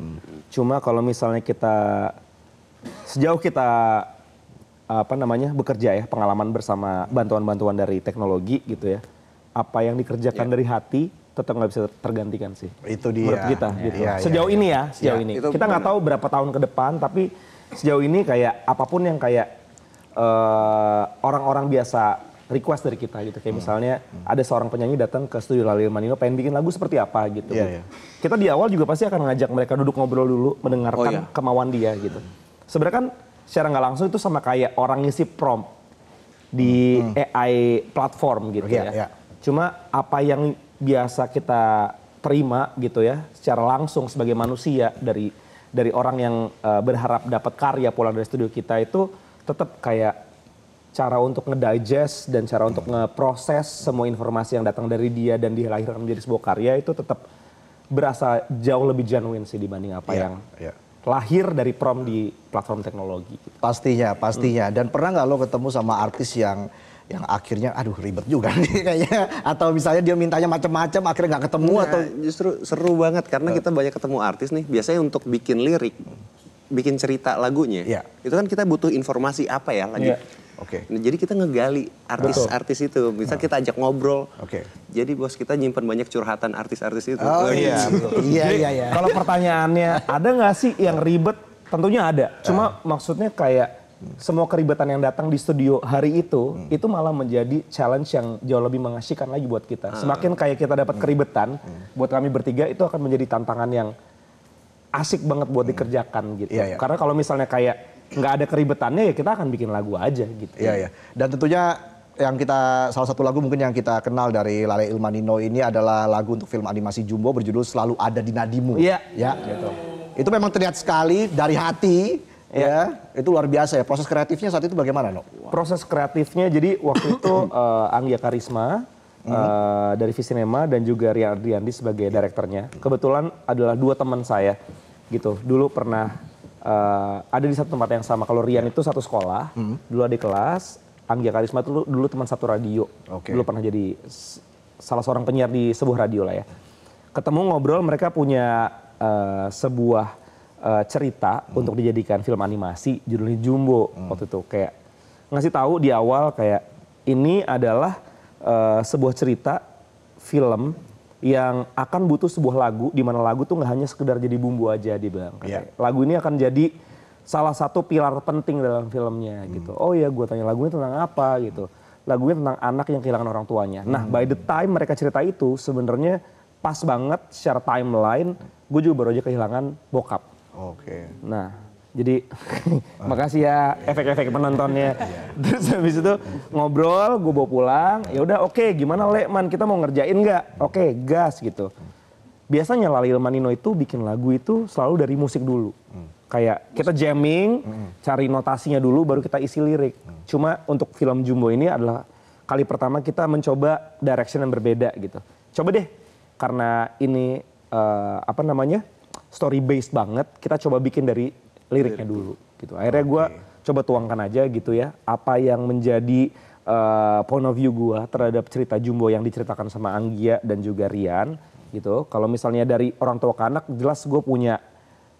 Speaker 5: cuma kalau misalnya kita sejauh kita bekerja ya, pengalaman bersama bantuan-bantuan dari teknologi gitu ya, apa yang dikerjakan dari hati tetap nggak bisa tergantikan sih.
Speaker 1: Itu dia.
Speaker 5: Menurut kita gitu.
Speaker 1: Iya,
Speaker 5: Sejauh
Speaker 1: iya.
Speaker 5: ini ya, sejauh
Speaker 1: Iya,
Speaker 5: ini.
Speaker 2: itu
Speaker 5: Kita nggak
Speaker 2: benar.
Speaker 5: tahu berapa tahun ke depan, tapi sejauh ini kayak apapun yang kayak orang-orang biasa request dari kita gitu. Kayak misalnya ada seorang penyanyi datang ke studio Lale Manino pengen bikin lagu seperti apa gitu.
Speaker 1: Iya, iya.
Speaker 5: Kita di awal juga pasti akan ngajak mereka duduk ngobrol dulu, mendengarkan kemauan dia gitu. Sebenarnya kan secara nggak langsung itu sama kayak orang ngisi prompt di AI platform gitu
Speaker 1: Iya,
Speaker 5: ya.
Speaker 1: iya.
Speaker 5: Cuma apa yang biasa kita terima gitu ya, secara langsung sebagai manusia dari orang yang berharap dapat karya pulang dari studio kita itu tetap kayak cara untuk ngedigest dan cara untuk ngeproses semua informasi yang datang dari dia dan dilahirkan menjadi sebuah karya itu tetap berasa jauh lebih genuine sih dibanding apa
Speaker 1: Iya,
Speaker 5: yang
Speaker 1: iya.
Speaker 5: lahir dari prompt di platform teknologi.
Speaker 1: Pastinya. Dan pernah nggak lo ketemu sama artis yang akhirnya aduh ribet juga nih kayaknya, atau misalnya dia mintanya macam-macam akhirnya nggak ketemu atau
Speaker 2: Justru seru banget karena kita banyak ketemu artis nih. Biasanya untuk bikin lirik, bikin cerita lagunya,
Speaker 1: Iya.
Speaker 2: itu kan kita butuh informasi apa ya lagi.
Speaker 5: Iya.
Speaker 1: Oke.
Speaker 2: Nah, jadi kita ngegali artis-artis itu. Misal kita ajak ngobrol.
Speaker 1: Oke.
Speaker 2: Jadi bos kita nyimpan banyak curhatan artis-artis itu.
Speaker 1: Oh iya. Iya.
Speaker 5: Kalau pertanyaannya ada nggak sih yang ribet? Tentunya ada. Cuma maksudnya kayak semua keribetan yang datang di studio hari itu malah menjadi challenge yang jauh lebih mengasihkan lagi buat kita. Semakin kayak kita dapat keribetan, buat kami bertiga itu akan menjadi tantangan yang asik banget buat dikerjakan gitu.
Speaker 1: Iya, iya.
Speaker 5: Karena kalau misalnya kayak nggak ada keribetannya ya kita akan bikin lagu aja gitu.
Speaker 1: Iya. Dan tentunya salah satu lagu mungkin yang kita kenal dari Lale Ilmanino ini adalah lagu untuk film animasi Jumbo berjudul Selalu Ada di Nadimu.
Speaker 5: Iya.
Speaker 1: Ya.
Speaker 5: Gitu.
Speaker 1: Itu memang terlihat sekali dari hati. Ya. Itu luar biasa ya. Proses kreatifnya saat itu bagaimana, No?
Speaker 5: Proses kreatifnya jadi waktu itu Anggia Karisma dari Visinema dan juga Rian Adriandi sebagai direkturnya. Kebetulan adalah dua teman saya gitu. Dulu pernah ada di satu tempat yang sama. Kalau Rian itu satu sekolah, dulu adik kelas. Anggia Karisma itu dulu teman satu radio.
Speaker 1: Oke.
Speaker 5: Dulu pernah jadi salah seorang penyiar di sebuah radio lah ya. Ketemu ngobrol, mereka punya sebuah cerita untuk dijadikan film animasi judulnya Jumbo. Waktu itu kayak ngasih tahu di awal kayak ini adalah sebuah cerita film yang akan butuh sebuah lagu di mana lagu tuh nggak hanya sekedar jadi bumbu aja dibilang.
Speaker 1: Iya.
Speaker 5: Lagu ini akan jadi salah satu pilar penting dalam filmnya gitu. Oh ya gue tanya lagunya tentang apa gitu. Lagunya tentang anak yang kehilangan orang tuanya. Nah by the time mereka cerita itu sebenarnya pas banget secara timeline gue juga baru aja kehilangan bokap.
Speaker 1: Oke.
Speaker 5: Nah jadi makasih ya efek-efek penontonnya. Terus habis itu ngobrol, gue bawa pulang. Ya udah oke, gimana Lekman kita mau ngerjain nggak? Oke, gas gitu. Biasanya Lale Ilmanino itu bikin lagu itu selalu dari musik dulu. Kayak kita jamming, cari notasinya dulu baru kita isi lirik. Cuma untuk film Jumbo ini adalah kali pertama kita mencoba direction yang berbeda gitu. Coba deh karena ini story based banget, kita coba bikin dari liriknya dulu gitu. Akhirnya gue coba tuangkan aja gitu ya apa yang menjadi point of view gue terhadap cerita Jumbo yang diceritakan sama Anggia dan juga Rian gitu. Kalau misalnya dari orang tua ke anak jelas gue punya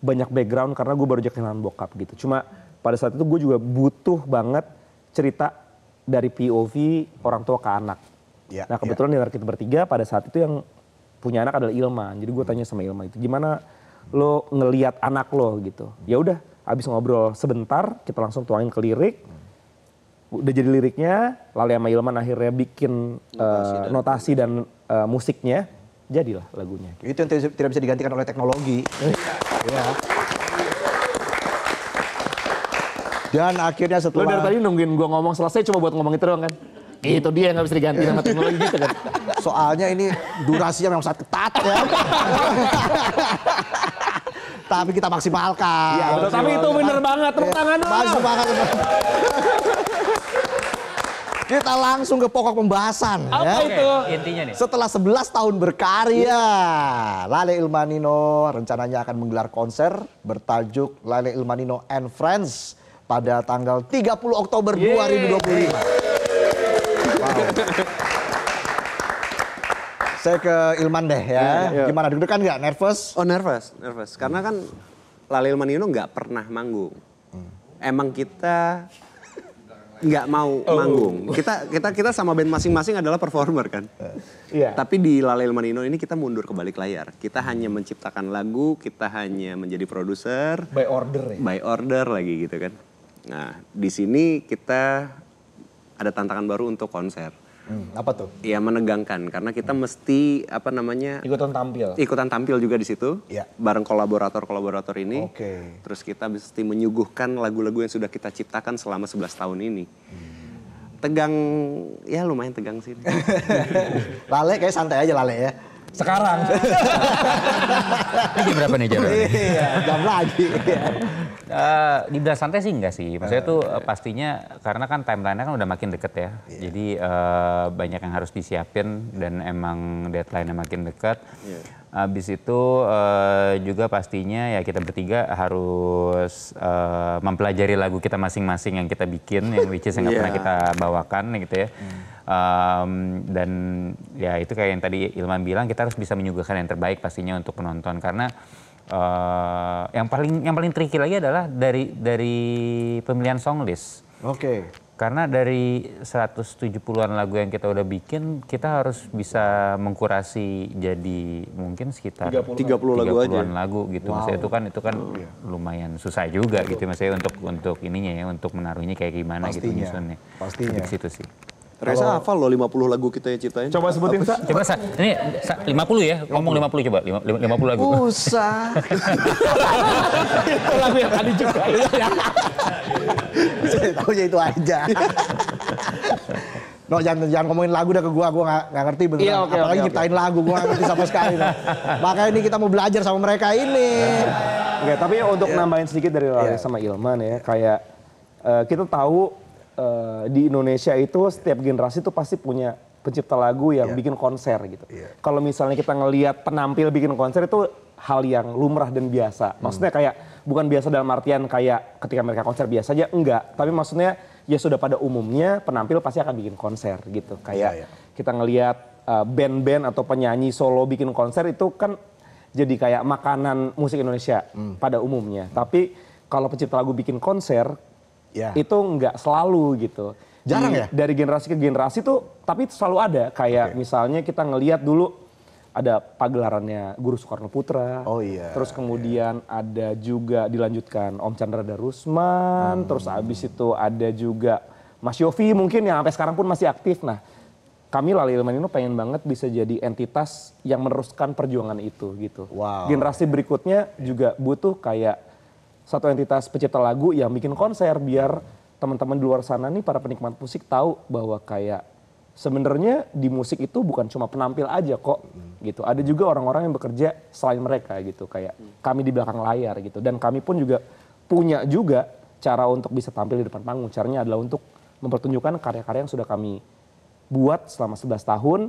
Speaker 5: banyak background karena gue baru aja kehilangan bokap gitu. Cuma pada saat itu gue juga butuh banget cerita dari POV orang tua ke anak.
Speaker 1: Ya,
Speaker 5: Nah kebetulan di antara kita bertiga pada saat itu yang punya anak adalah Ilman. Jadi gue tanya sama Ilman itu gimana lo ngelihat anak lo gitu. Ya udah, abis ngobrol sebentar kita langsung tuangin ke lirik. Udah jadi liriknya, Lale sama Ilman akhirnya bikin notasi dan musiknya, jadilah lagunya.
Speaker 1: Itu yang tidak bisa digantikan oleh teknologi. Ya. Dan akhirnya
Speaker 5: Lo dari tadi
Speaker 1: setelah
Speaker 5: nungguin gue ngomong selesai cuma buat ngomong itu doang kan? Itu dia yang gak bisa diganti sama teknologi gitu kan.
Speaker 1: soalnya ini durasinya memang sangat ketat ya. Tapi kita maksimalkan.
Speaker 5: Iya, betul. Tapi itu bener banget, tepuk tangan dong.
Speaker 1: Maksimalkan. Kita langsung ke pokok pembahasan.
Speaker 5: Apa
Speaker 1: ya.
Speaker 5: itu?
Speaker 6: Intinya nih.
Speaker 1: Setelah 11 tahun berkarya, Lale Ilmanino rencananya akan menggelar konser bertajuk Lale Ilmanino and Friends pada tanggal 30 Oktober 2025. Wow. Saya ke Ilman deh ya.
Speaker 2: Iya.
Speaker 1: Gimana, deg-degan nggak? Nervous?
Speaker 2: Oh nervous. Karena kan Lale Ilmanino nggak pernah manggung. Emang kita nggak mau manggung. Kita sama band masing-masing adalah performer kan.
Speaker 5: Iya.
Speaker 2: Tapi di Lale Ilmanino ini kita mundur ke balik layar. Kita hanya menciptakan lagu, kita hanya menjadi produser.
Speaker 5: By order ya?
Speaker 2: By order lagi gitu kan. Nah di sini kita ada tantangan baru untuk konser.
Speaker 1: Apa tuh?
Speaker 2: Ya menegangkan karena kita mesti ikutan tampil juga di situ
Speaker 1: Iya.
Speaker 2: bareng kolaborator ini.
Speaker 1: Oke.
Speaker 2: Terus kita mesti menyuguhkan lagu-lagu yang sudah kita ciptakan selama 11 tahun ini. Tegang, ya lumayan tegang sih.
Speaker 1: Lale kayak santai aja Lale ya.
Speaker 5: Sekarang.
Speaker 6: Ini jam berapa nih Jar?
Speaker 1: Iya, jam lagi.
Speaker 6: Dibilang santai sih enggak sih. Maksudnya tuh pastinya karena kan timeline-nya kan udah makin deket ya. Jadi banyak yang harus disiapin dan emang deadline-nya makin dekat. Habis itu juga pastinya ya kita bertiga harus mempelajari lagu kita masing-masing yang kita bikin, yang which is yang nggak pernah kita bawakan gitu ya. Dan ya itu kayak yang tadi Ilman bilang, kita harus bisa menyuguhkan yang terbaik pastinya untuk penonton karena yang paling tricky lagi adalah dari pemilihan song list.
Speaker 1: Oke.
Speaker 6: Karena dari 170-an lagu yang kita udah bikin, kita harus bisa mengkurasi jadi mungkin sekitar
Speaker 2: 30 lagu aja.
Speaker 6: 30-an lagu gitu. Maksudnya itu kan lumayan susah juga gitu maksudnya untuk ininya ya, untuk menaruhnya kayak gimana gitu nyusunnya.
Speaker 1: Pastinya.
Speaker 6: Di situ sih.
Speaker 2: Reza hafal loh 50 lagu kita yang ciptain.
Speaker 5: Coba sebutin, Sa.
Speaker 6: Coba ini 50 ya, ngomong 50 coba, 50 lagu.
Speaker 1: Usah.
Speaker 5: Itu lagu yang tadi juga.
Speaker 1: Saya tahunya itu aja. No, jangan ngomongin lagu dah ke gua nggak ngerti beneran.
Speaker 5: Iya, oke,
Speaker 1: Apalagi
Speaker 5: oke.
Speaker 1: nyiptain lagu, gua nggak ngerti sama sekali. No. Makanya ini kita mau belajar sama mereka ini.
Speaker 5: Oke, tapi untuk nambahin sedikit dari Lale sama Ilman ya, kayak kita tahu di Indonesia itu setiap generasi tuh pasti punya pencipta lagu yang bikin konser gitu. Kalau misalnya kita ngelihat penampil bikin konser itu hal yang lumrah dan biasa. Maksudnya kayak bukan biasa dalam artian kayak ketika mereka konser biasa aja, enggak. Tapi maksudnya ya sudah pada umumnya penampil pasti akan bikin konser gitu. Kayak kita ngelihat band-band atau penyanyi solo bikin konser itu kan jadi kayak makanan musik Indonesia pada umumnya. Tapi kalau pencipta lagu bikin konser itu nggak selalu gitu.
Speaker 1: Jarang ya?
Speaker 5: Dari generasi ke generasi tuh, tapi selalu ada. Kayak misalnya kita ngelihat dulu ada pagelarannya Guru Soekarno Putra.
Speaker 1: Oh iya.
Speaker 5: Terus kemudian ada juga dilanjutkan Om Chandra Darusman. Terus abis itu ada juga Mas Yofi mungkin yang sampai sekarang pun masih aktif. Nah, kami Lale Ilmanino pengen banget bisa jadi entitas yang meneruskan perjuangan itu gitu.
Speaker 1: Wow.
Speaker 5: Generasi berikutnya juga butuh kayak satu entitas pencipta lagu yang bikin konser biar teman-teman di luar sana nih para penikmat musik tahu bahwa kayak sebenarnya di musik itu bukan cuma penampil aja kok gitu. Ada juga orang-orang yang bekerja selain mereka gitu, kayak kami di belakang layar gitu. Dan kami pun juga punya juga cara untuk bisa tampil di depan panggung. Caranya adalah untuk mempertunjukkan karya-karya yang sudah kami buat selama 11 tahun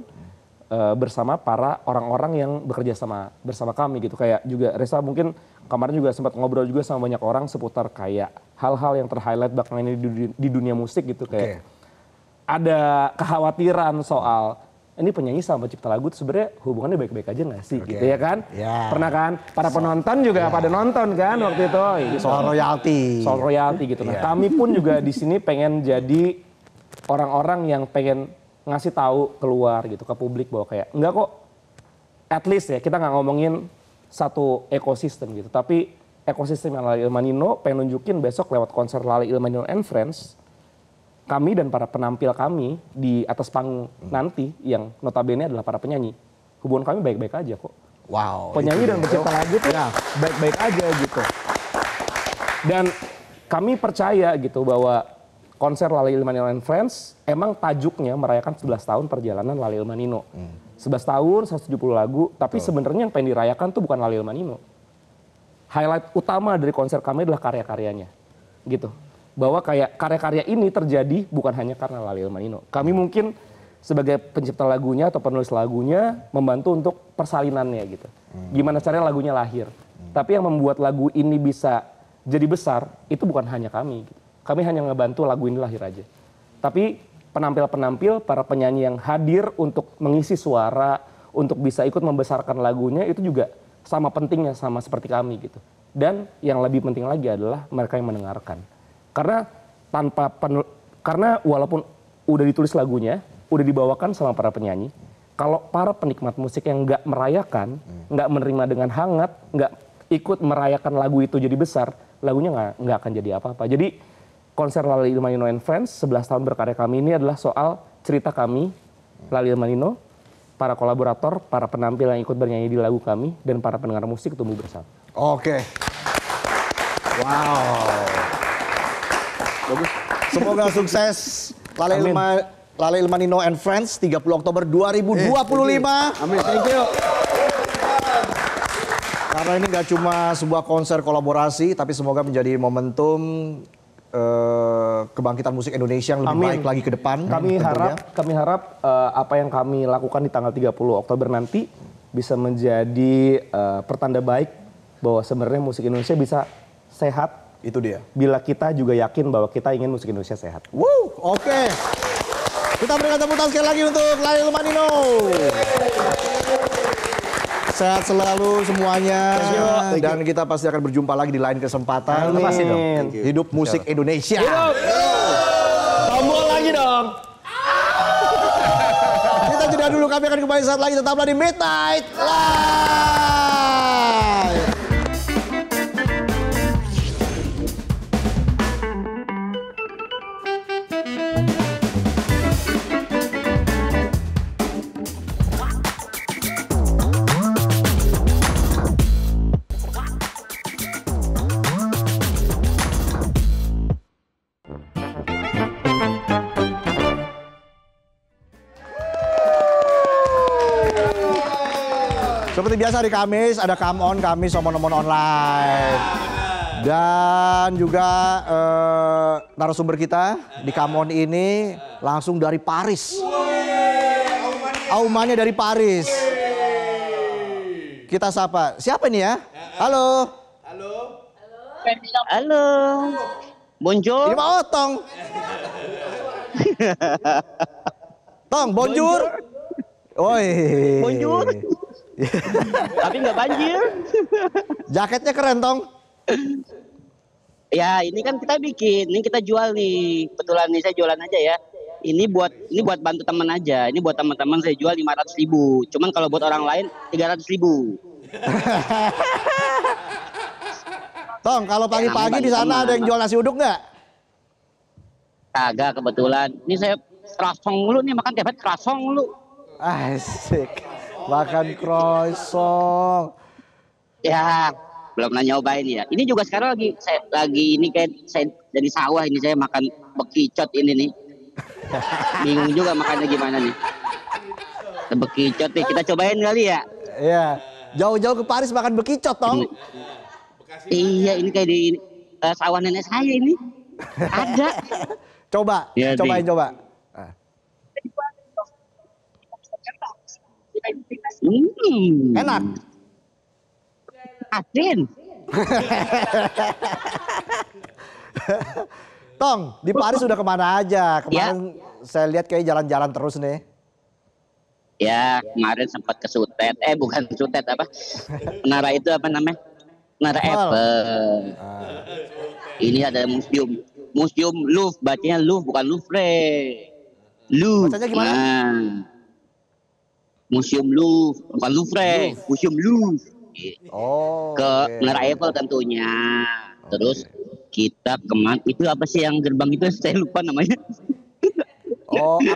Speaker 5: bersama para orang-orang yang bekerja bersama kami gitu. Kayak juga Reza mungkin kemarin juga sempat ngobrol juga sama banyak orang seputar kayak hal-hal yang ter-highlight belakangan ini di dunia musik gitu. Kayak ada kekhawatiran soal ini penyanyi sama pencipta lagu tuh sebenarnya hubungannya baik-baik aja nggak sih gitu ya kan? Pernah kan? Para penonton juga pada nonton kan waktu itu. Gitu.
Speaker 1: Soal royalti
Speaker 5: Gitu. Nah, kami pun juga di sini pengen jadi orang-orang yang pengen ngasih tahu keluar gitu ke publik bahwa kayak enggak kok, at least ya kita nggak ngomongin satu ekosistem gitu, tapi ekosistem yang Lale Ilmanino pengen nunjukin besok lewat konser Lale Ilmanino and Friends, kami dan para penampil kami di atas panggung nanti yang notabene adalah para penyanyi, hubungan kami baik-baik aja kok.
Speaker 1: Wow.
Speaker 5: Penyanyi dan pencipta lagu tuh baik-baik aja gitu. Dan kami percaya gitu bahwa konser Lale Il-Manino and Friends emang tajuknya merayakan 11 tahun perjalanan Lale Il-Manino. 11 tahun, 170 lagu, tapi sebenarnya yang pengen dirayakan tuh bukan Lale Il-Manino. Highlight utama dari konser kami adalah karya-karyanya. Gitu. Bahwa kayak karya-karya ini terjadi bukan hanya karena Lale Il-Manino. Kami mungkin sebagai pencipta lagunya atau penulis lagunya membantu untuk persalinannya gitu. Gimana caranya lagunya lahir. Tapi yang membuat lagu ini bisa jadi besar itu bukan hanya kami. Gitu. Kami hanya ngebantu lagu ini lahir aja. Tapi penampil-penampil, para penyanyi yang hadir untuk mengisi suara, untuk bisa ikut membesarkan lagunya itu juga sama pentingnya sama seperti kami gitu. Dan yang lebih penting lagi adalah mereka yang mendengarkan. Karena walaupun udah ditulis lagunya, udah dibawakan sama para penyanyi, kalau para penikmat musik yang nggak merayakan, nggak menerima dengan hangat, nggak ikut merayakan lagu itu jadi besar, lagunya nggak akan jadi apa-apa. Jadi konser Lale Il-Manino and Friends 11 tahun berkarya kami ini adalah soal cerita kami, Lale Il-Manino, para kolaborator, para penampil yang ikut bernyanyi di lagu kami, dan para pendengar musik tumbuh bersama.
Speaker 1: Oke. Wow. Bagus. Semoga sukses Lale Il-Manino and Friends 30 Oktober 2025.
Speaker 2: Amin, thank you.
Speaker 1: Karena ini nggak cuma sebuah konser kolaborasi, tapi semoga menjadi momentum kebangkitan musik Indonesia yang lebih baik lagi ke depan.
Speaker 5: Kami harap apa yang kami lakukan di tanggal 30 Oktober nanti bisa menjadi pertanda baik bahwa sebenarnya musik Indonesia bisa sehat.
Speaker 1: Itu dia.
Speaker 5: Bila kita juga yakin bahwa kita ingin musik Indonesia sehat.
Speaker 1: Oke. Kita berikan tepuk tangan sekali lagi untuk Lale Il-Manino. Sehat selalu semuanya. Dan kita pasti akan berjumpa lagi di lain kesempatan.
Speaker 6: Pasti dong.
Speaker 1: Hidup musik Indonesia.
Speaker 5: Hidup. Tombol lagi dong.
Speaker 1: Kita jeda dulu, kami akan kembali saat lagi. Tetaplah di Midnight Live. Seperti biasa hari Kamis, ada Come On Kamis omon-omon online. Dan juga narasumber kita di Come On ini langsung dari Paris. Aumannya dari Paris. Kita sapa. Siapa ini ya? Halo.
Speaker 7: Halo. Bonjour.
Speaker 1: Ini mah Otong. Tong, bonjour. Woi.
Speaker 7: Bonjour. Tapi nggak banjir.
Speaker 1: Jaketnya keren, Tong.
Speaker 7: Ya, ini kan kita bikin, ini kita jual nih. Kebetulan nih saya jualan aja ya. Ini buat bantu teman aja. Ini buat teman-teman saya jual 500.000. Cuman kalau buat orang lain 300.000.
Speaker 1: Tong, kalau pagi-pagi di sana ada yang jual nasi uduk nggak?
Speaker 7: Kagak kebetulan. Ini saya croissant mulu nih, makan tiap hari croissant mulu.
Speaker 1: Asik. Makan croissant.
Speaker 7: Ya, belum pernah nyobain ya. Ini juga sekarang lagi ini kayak saya dari sawah ini saya makan bekicot ini nih. Bingung juga makannya gimana nih. Bekicot nih, kita cobain kali ya.
Speaker 1: Iya. Jauh-jauh ke Paris makan bekicot, Tong.
Speaker 7: Iya, ini kayak di sawah nenek saya ini. Ada.
Speaker 1: Coba,
Speaker 7: Ya,
Speaker 1: cobain coba. Enak.
Speaker 7: Asin.
Speaker 1: Tong, di Paris udah kemana aja? Kemarin saya lihat kayak jalan-jalan terus nih.
Speaker 7: Ya, kemarin sempat ke Sutet. Bukan Sutet apa? Menara itu apa namanya? Menara Eiffel. Ini ada Museum Louvre, bacanya Louvre bukan Louvre. Louvre.
Speaker 1: Bacanya gimana?
Speaker 7: Museum Louvre, bukan Louvre, Museum Louvre. Ke Menara Eiffel tentunya. Terus kita kemana? Itu apa sih yang gerbang itu? Saya lupa namanya.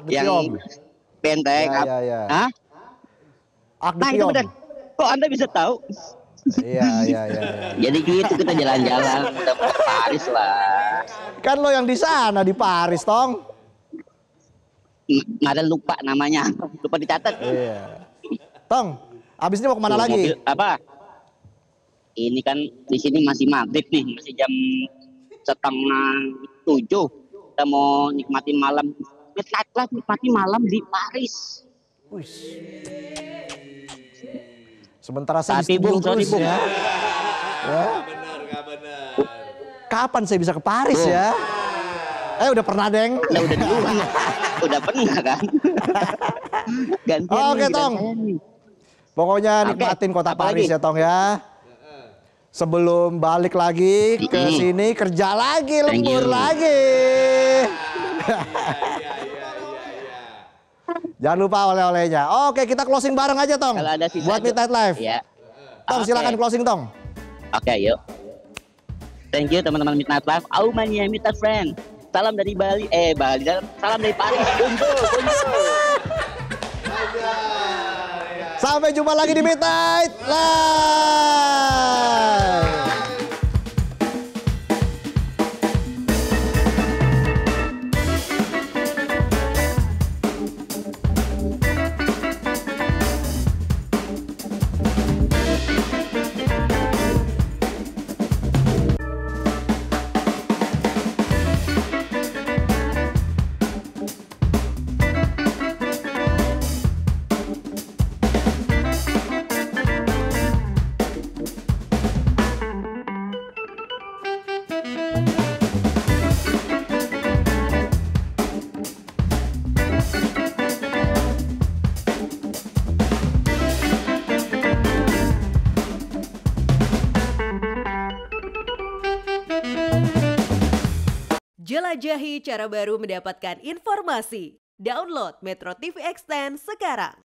Speaker 7: Yang benteng.
Speaker 1: Ya.
Speaker 7: Hah?
Speaker 1: Arc de
Speaker 7: Nah itu
Speaker 1: Triomphe.
Speaker 7: benar. Kok Anda bisa tahu?
Speaker 1: Iya.
Speaker 7: Jadi gitu kita jalan-jalan, udah mau ke Paris lah.
Speaker 1: Kan lo yang di sana di Paris, Tong.
Speaker 7: Nggak ada lupa namanya, lupa dicatat.
Speaker 1: Iya. Tong, abis ini mau kemana lagi?
Speaker 7: Apa? Ini kan di sini masih maghrib nih, masih jam 6:30. Kita mau nikmati malam, nikmati malam di Paris.
Speaker 1: Sementara saya
Speaker 7: Tapi
Speaker 1: di studio
Speaker 7: Bung, sorry,
Speaker 1: terus
Speaker 7: Bung.
Speaker 1: ya. Kapan saya bisa ke Paris ya? Udah pernah, Deng.
Speaker 7: Ya udah duluan. Udah pernah kan? Gantian
Speaker 1: Oke,
Speaker 7: nih,
Speaker 1: Tong.
Speaker 7: saya nih.
Speaker 1: Pokoknya
Speaker 7: Oke,
Speaker 1: nikmatin kota
Speaker 7: apa
Speaker 1: Paris
Speaker 7: lagi?
Speaker 1: ya, Tong ya. Sebelum balik lagi ke sini, kerja lagi,
Speaker 7: Thank
Speaker 1: lembur
Speaker 7: you.
Speaker 1: lagi. Jangan lupa oleh-olehnya. Oke, kita closing bareng aja, Tong.
Speaker 7: Kalau ada sisa
Speaker 1: Buat Midnight Live.
Speaker 7: Ya.
Speaker 1: Tong,
Speaker 7: Oke.
Speaker 1: silakan closing, Tong.
Speaker 7: Oke, yuk. Thank you teman-teman Midnight Live. Aumania Midnight Friend. Salam dari Bali. Salam dari Paris. Bonjour.
Speaker 1: Sampai jumpa lagi di Midnight Live.
Speaker 8: Jelajahi cara baru mendapatkan informasi. Download Metro TV Extend sekarang.